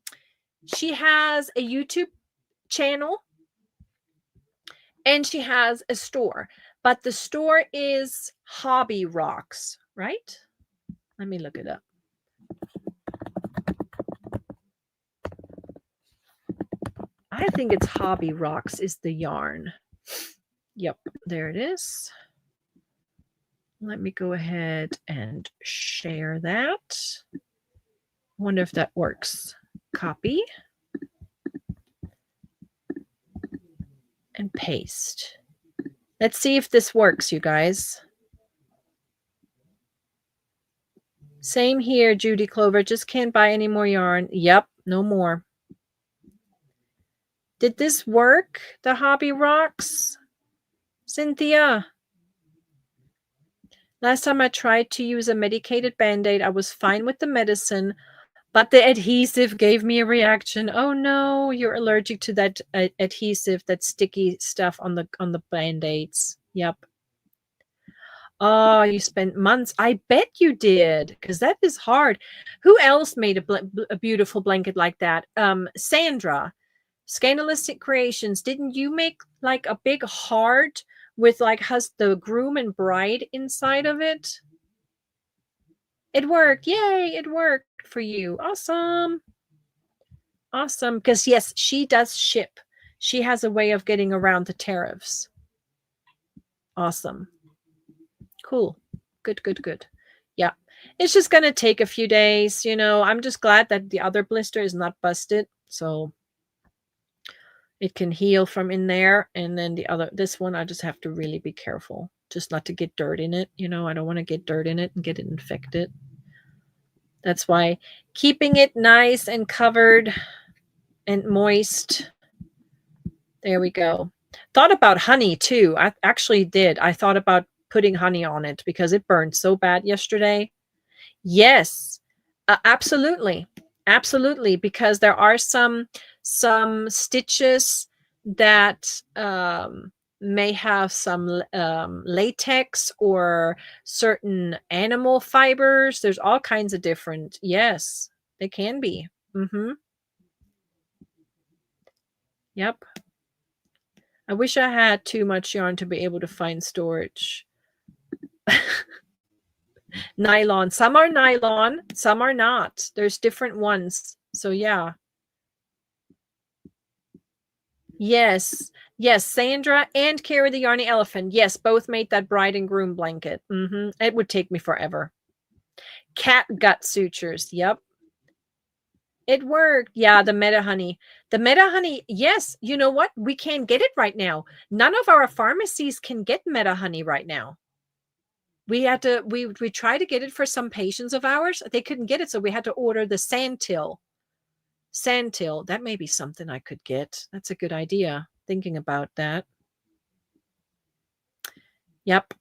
YouTube channel, and she has a store, but the store is Hobby Rocks, right? Let me look it up. I think it's Hobby Rocks is the yarn. Yep, there it is. Let me go ahead and share that. Wonder if that works. Copy and paste. Let's see if this works, you guys. Same here, Judy Clover. Just can't buy any more yarn. Yep, no more. Did this work? The Hobby Rocks? Cynthia? Last time I tried to use a medicated Band-Aid, I was fine with the medicine, but the adhesive gave me a reaction. Oh no, you're allergic to that adhesive, that sticky stuff on the Band-Aids. Yep. Oh, you spent months. I bet you did, because that is hard. Who else made a beautiful blanket like that? Sandra, Scandalistic Creations. Didn't you make like a big heart with like the groom and bride inside of it? It worked. Yay, it worked for you. Awesome. Awesome. Because yes, she does ship. She has a way of getting around the tariffs. Awesome. Cool. Good. Yeah. It's just going to take a few days. I'm just glad that the other blister is not busted. So it can heal from in there. And then this one, I just have to really be careful just not to get dirt in it. I don't want to get dirt in it and get it infected. That's why keeping it nice and covered and moist. There we go. Thought about honey too. I actually did. I thought about putting honey on it because it burned so bad yesterday. Yes, absolutely. Absolutely. Because there are some stitches that may have some latex or certain animal fibers. There's all kinds of different. Yes, they can be. Mm-hmm. Yep. I wish I had too much yarn to be able to find storage. Nylon. Some are nylon, some are not. There's different ones. So yeah. Yes. Yes, Sandra and Carrie the Yarny Elephant. Yes, both made that bride and groom blanket. It would take me forever. Cat gut sutures. Yep. It worked. Yeah, the Meta Honey. The Meta Honey, yes. You know what? We can't get it right now. None of our pharmacies can get Meta Honey right now. We had to, we tried to get it for some patients of ours. They couldn't get it, so we had to order the Sandtil. Sandtil. That may be something I could get. That's a good idea. Thinking about that. Yep.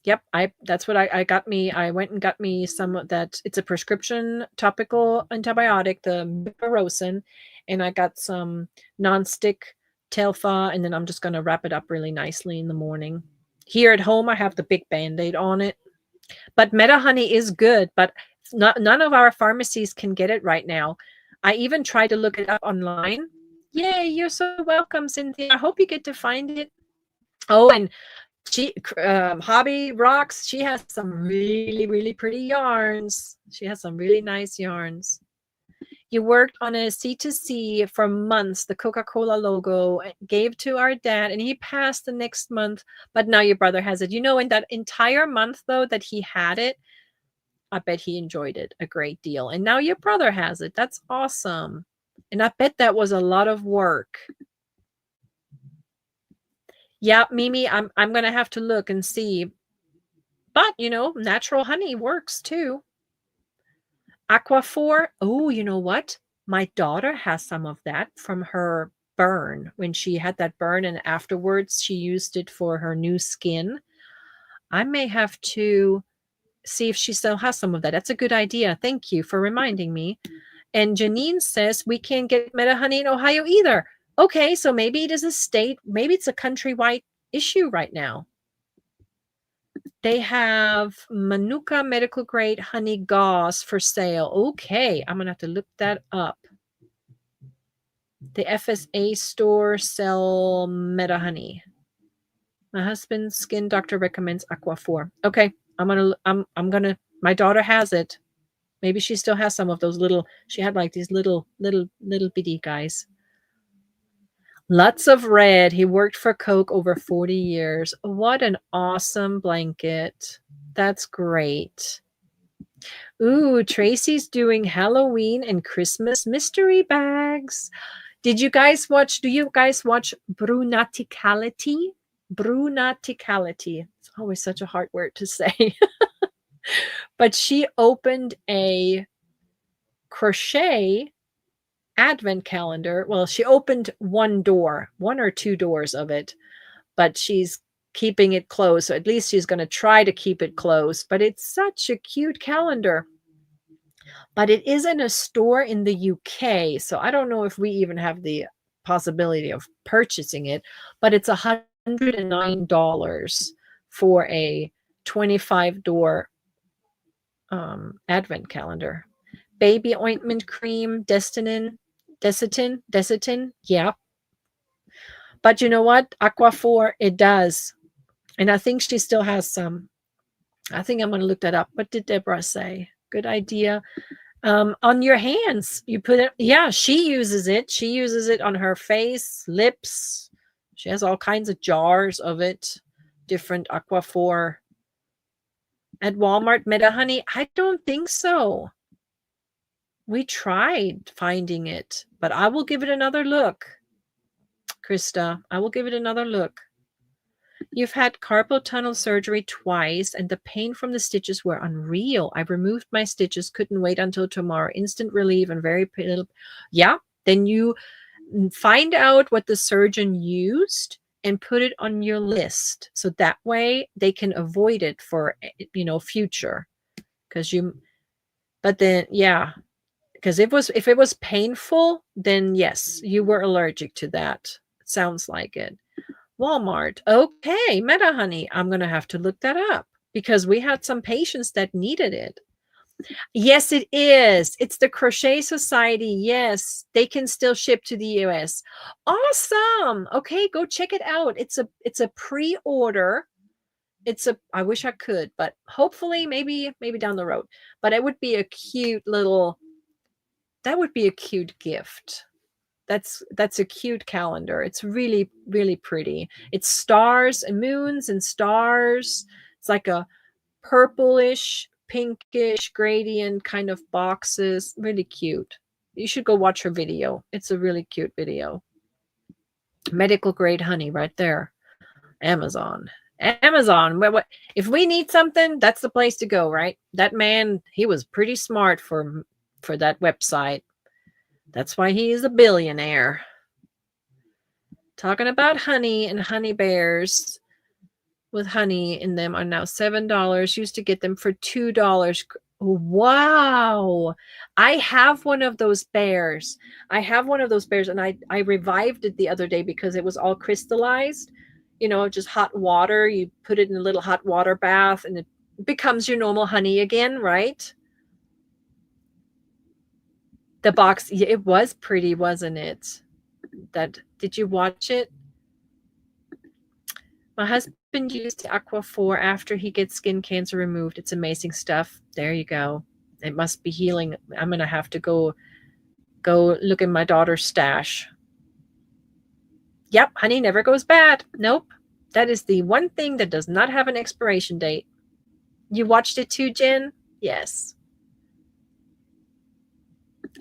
Yep. That's what I got me. I went and got me some of that. It's a prescription topical antibiotic, the Mipirocin, and I got some nonstick Telfa, and then I'm just going to wrap it up really nicely in the morning. Here at home, I have the big Band-Aid on it. But Meta Honey is good, but none of our pharmacies can get it right now. I even tried to look it up online. Yay, you're so welcome, Cynthia. I hope you get to find it. Oh, and she, Hobby Rocks, she has some really, really pretty yarns. She has some really nice yarns. You worked on a C2C for months, the Coca-Cola logo, gave to our dad, and he passed the next month, but now your brother has it. In that entire month, though, that he had it, I bet he enjoyed it a great deal. And now your brother has it. That's awesome. And I bet that was a lot of work. Yeah, Mimi, I'm going to have to look and see. But, natural honey works too. Aquaphor. Oh, you know what? My daughter has some of that from her burn when she had that burn, and afterwards she used it for her new skin. I may have to see if she still has some of that. That's a good idea. Thank you for reminding me. And Janine says we can't get Meta Honey in Ohio either. Okay, so maybe it is a state, maybe it's a countrywide issue right now. They have Manuka medical grade honey gauze for sale. Okay, I'm going to have to look that up. The FSA store sell Meta Honey. My husband's skin doctor recommends Aquaphor. Okay, I'm gonna my daughter has it. Maybe she still has some of those little, she had like these little bitty guys. Lots of red. He worked for Coke over 40 years. What an awesome blanket. That's great. Ooh, Tracy's doing Halloween and Christmas mystery bags. Do you guys watch Brunaticality? Brunaticality. It's always such a hard word to say. But she opened a crochet advent calendar. Well, she opened one or two doors of it, but she's keeping it closed. So at least she's going to try to keep it closed. But it's such a cute calendar. But it is in a store in the UK. So I don't know if we even have the possibility of purchasing it, but it's $109 for a 25 door advent calendar. Baby ointment cream, Desitin. Yeah. But you know what? Aquaphor, it does. And I think she still has some. I think I'm going to look that up. What did Deborah say? Good idea. On your hands, you put it. Yeah, she uses it. She uses it on her face, lips. She has all kinds of jars of it. Different Aquaphor At Walmart, Meta Honey? I don't think so. We tried finding it, but I will give it another look. Krista, I will give it another look. You've had carpal tunnel surgery twice, and the pain from the stitches were unreal. I removed my stitches, couldn't wait until tomorrow. Instant relief and very little. Yeah, then you find out what the surgeon used and put it on your list. So that way they can avoid it for, future. Because but then, yeah, because if it was painful, then yes, you were allergic to that. It sounds like it. Walmart. Okay, Meta Honey. I'm going to have to look that up because we had some patients that needed it. Yes, it is. It's the Crochet Society. Yes, they can still ship to the US. Awesome. Okay, go check it out. It's a pre-order. I wish I could, but hopefully maybe down the road. But it would be a cute gift. That's a cute calendar. It's really, really pretty. It's stars and moons and stars. It's like a purplish, pinkish gradient kind of boxes. Really cute. You should go watch her video. It's a really cute video. Medical grade honey right there. Amazon. If we need something, that's the place to go, right? That man, he was pretty smart for that website. That's why he is a billionaire. Talking about honey and honey bears with honey in them are now $7. Used to get them for $2. Wow. I have one of those bears. And I revived it the other day because it was all crystallized. Just hot water. You put it in a little hot water bath and it becomes your normal honey again, right? The box, it was pretty, wasn't it? Did you watch it? My husband used Aqua4 after he gets skin cancer removed. It's amazing stuff. There you go. It must be healing. I'm going to have to go look in my daughter's stash. Yep, honey never goes bad. Nope. That is the one thing that does not have an expiration date. You watched it too, Jen? Yes.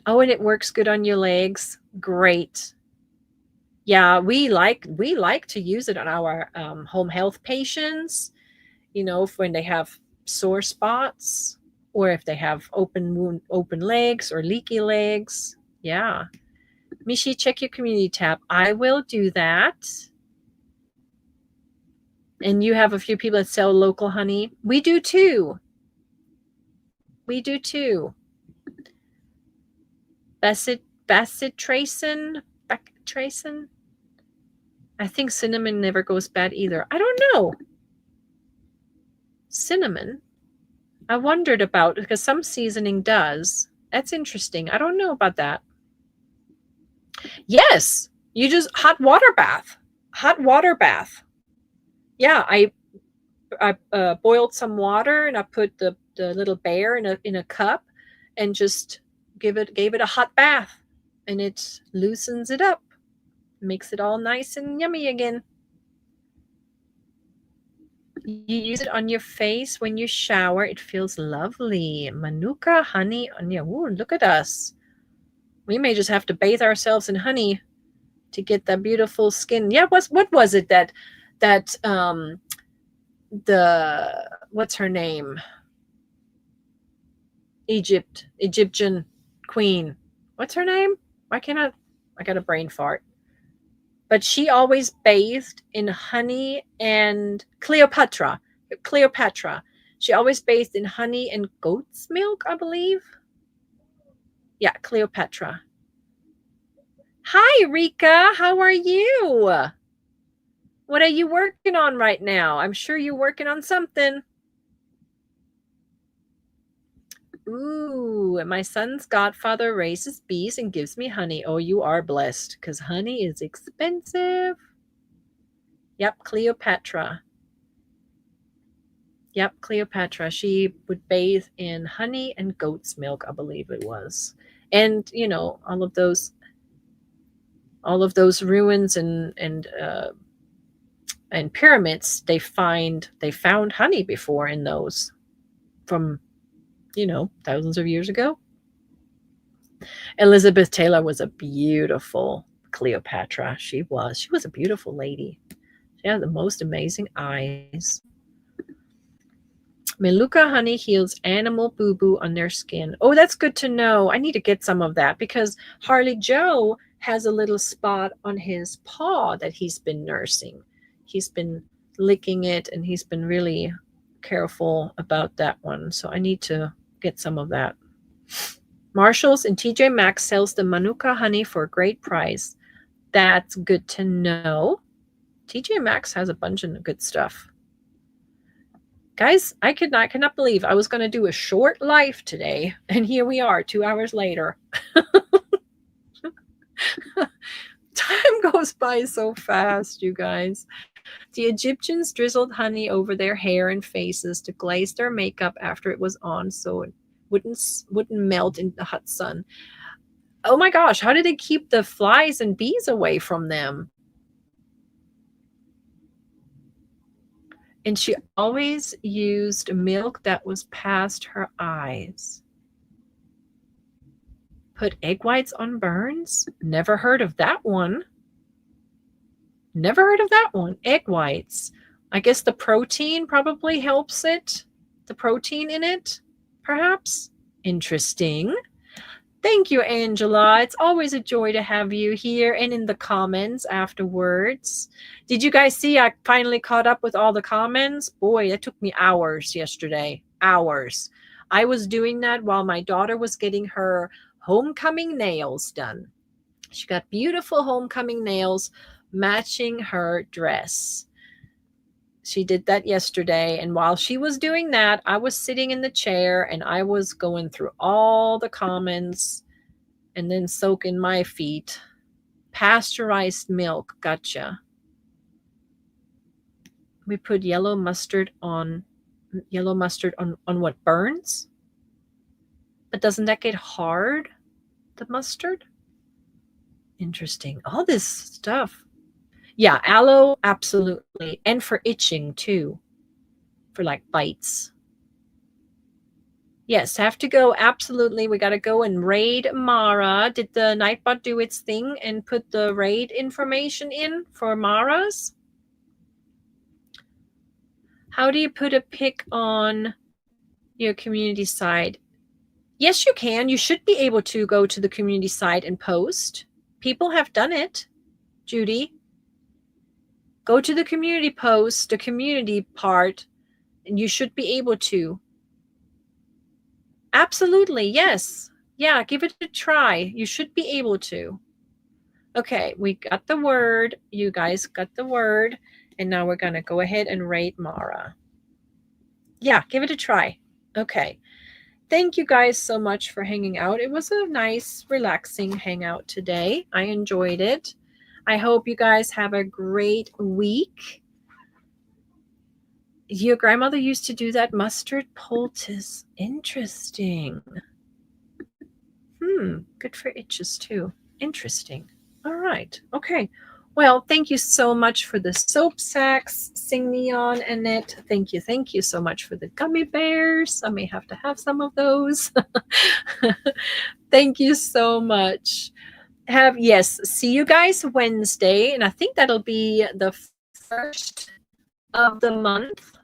Oh, and it works good on your legs. Great. Yeah, we like to use it on our home health patients, when they have sore spots or if they have open legs or leaky legs. Yeah. Michi, check your community tab. I will do that. And you have a few people that sell local honey. We do too. Bacitracin. I think cinnamon never goes bad either. I don't know. Cinnamon? I wondered about because some seasoning does. That's interesting. I don't know about that. Yes, you just hot water bath. Yeah, I boiled some water and I put the little bear in a cup and just gave it a hot bath, and it loosens it up, makes it all nice and yummy again. You use it on your face when you shower. It feels lovely. Manuka honey on your. Ooh, look at us. We may just have to bathe ourselves in honey to get that beautiful skin. Yeah, what was it that the what's her name? Egyptian queen. What's her name? Why can't I got a brain fart. But she always bathed in honey and Cleopatra. She always bathed in honey and goat's milk, I believe. Yeah, Cleopatra. Hi, Rika. How are you? What are you working on right now? I'm sure you're working on something. Ooh, my son's godfather raises bees and gives me honey. Oh, you are blessed because honey is expensive. Yep, Cleopatra. She would bathe in honey and goat's milk, I believe it was. And, all of those ruins and pyramids, they found honey before in those. from, thousands of years ago. Elizabeth Taylor was a beautiful Cleopatra. She was a beautiful lady. She had the most amazing eyes. Meluka honey heals animal boo-boo on their skin. Oh, that's good to know. I need to get some of that because Harley Joe has a little spot on his paw that he's been nursing. He's been licking it and he's been really careful about that one. So I need to get some of that. Marshalls and TJ Maxx sells the Manuka honey for a great price. That's good to know. TJ Maxx has a bunch of good stuff. Guys, I cannot believe I was going to do a short life today, and here we are 2 hours later. Time goes by so fast, you guys. The Egyptians drizzled honey over their hair and faces to glaze their makeup after it was on so it wouldn't melt in the hot sun. Oh my gosh, how did they keep the flies and bees away from them? And she always used milk that was past her eyes. Put egg whites on burns? Never heard of that one. Never heard of that one. Egg whites. I guess the protein probably helps it. The protein in it, perhaps. Interesting. Thank you, Angela. It's always a joy to have you here and in the comments afterwards. Did you guys see I finally caught up with all the comments? Boy, it took me hours yesterday. Hours. I was doing that while my daughter was getting her homecoming nails done. She got beautiful homecoming nails matching her dress. She did that yesterday, and while she was doing that, I was sitting in the chair and I was going through all the comments and then soaking my feet. Pasteurized milk, gotcha. We put yellow mustard on what burns? But doesn't that get hard, the mustard? Interesting. All this stuff. Yeah, aloe, absolutely. And for itching too. For like bites. Yes, have to go. Absolutely. We got to go and raid Mara. Did the Nightbot do its thing and put the raid information in for Mara's? How do you put a pic on your community side? Yes, you can. You should be able to go to the community side and post. People have done it, Judy. Go to the community post, the community part, and you should be able to. Absolutely, yes. Yeah, give it a try. You should be able to. Okay, we got the word. You guys got the word. And now we're going to go ahead and rate Mara. Yeah, give it a try. Okay. Thank you guys so much for hanging out. It was a nice, relaxing hangout today. I enjoyed it. I hope you guys have a great week. Your grandmother used to do that mustard poultice. Interesting. Good for itches too. Interesting. All right. Okay. Well, thank you so much for the soap sacks. Sing me on, Annette. Thank you. Thank you so much for the gummy bears. I may have to have some of those. Thank you so much. See you guys Wednesday. And I think that'll be the first of the month.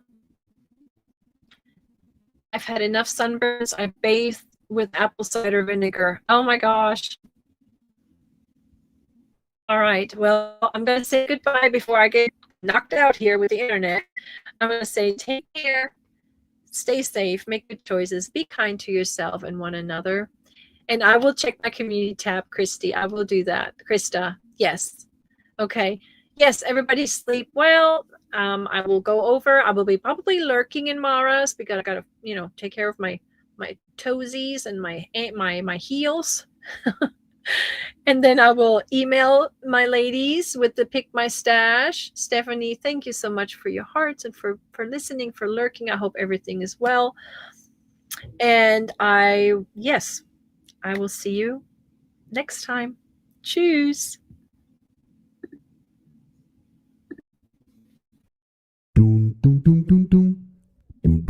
I've had enough sunburns. I bathed with apple cider vinegar. Oh my gosh. All right. Well, I'm going to say goodbye before I get knocked out here with the internet. I'm going to say take care, stay safe, make good choices, be kind to yourself and one another. And I will check my community tab, Christy. I will do that. Krista, yes. Okay. Yes, everybody sleep well. I will go over. I will be probably lurking in Mara's because I got to, take care of my toesies and my heels. And then I will email my ladies with the pick my stash. Stephanie, thank you so much for your hearts and for listening, for lurking. I hope everything is well. And I will see you next time. Tschüss. Dun, dun, dun, dun, dun. Dun,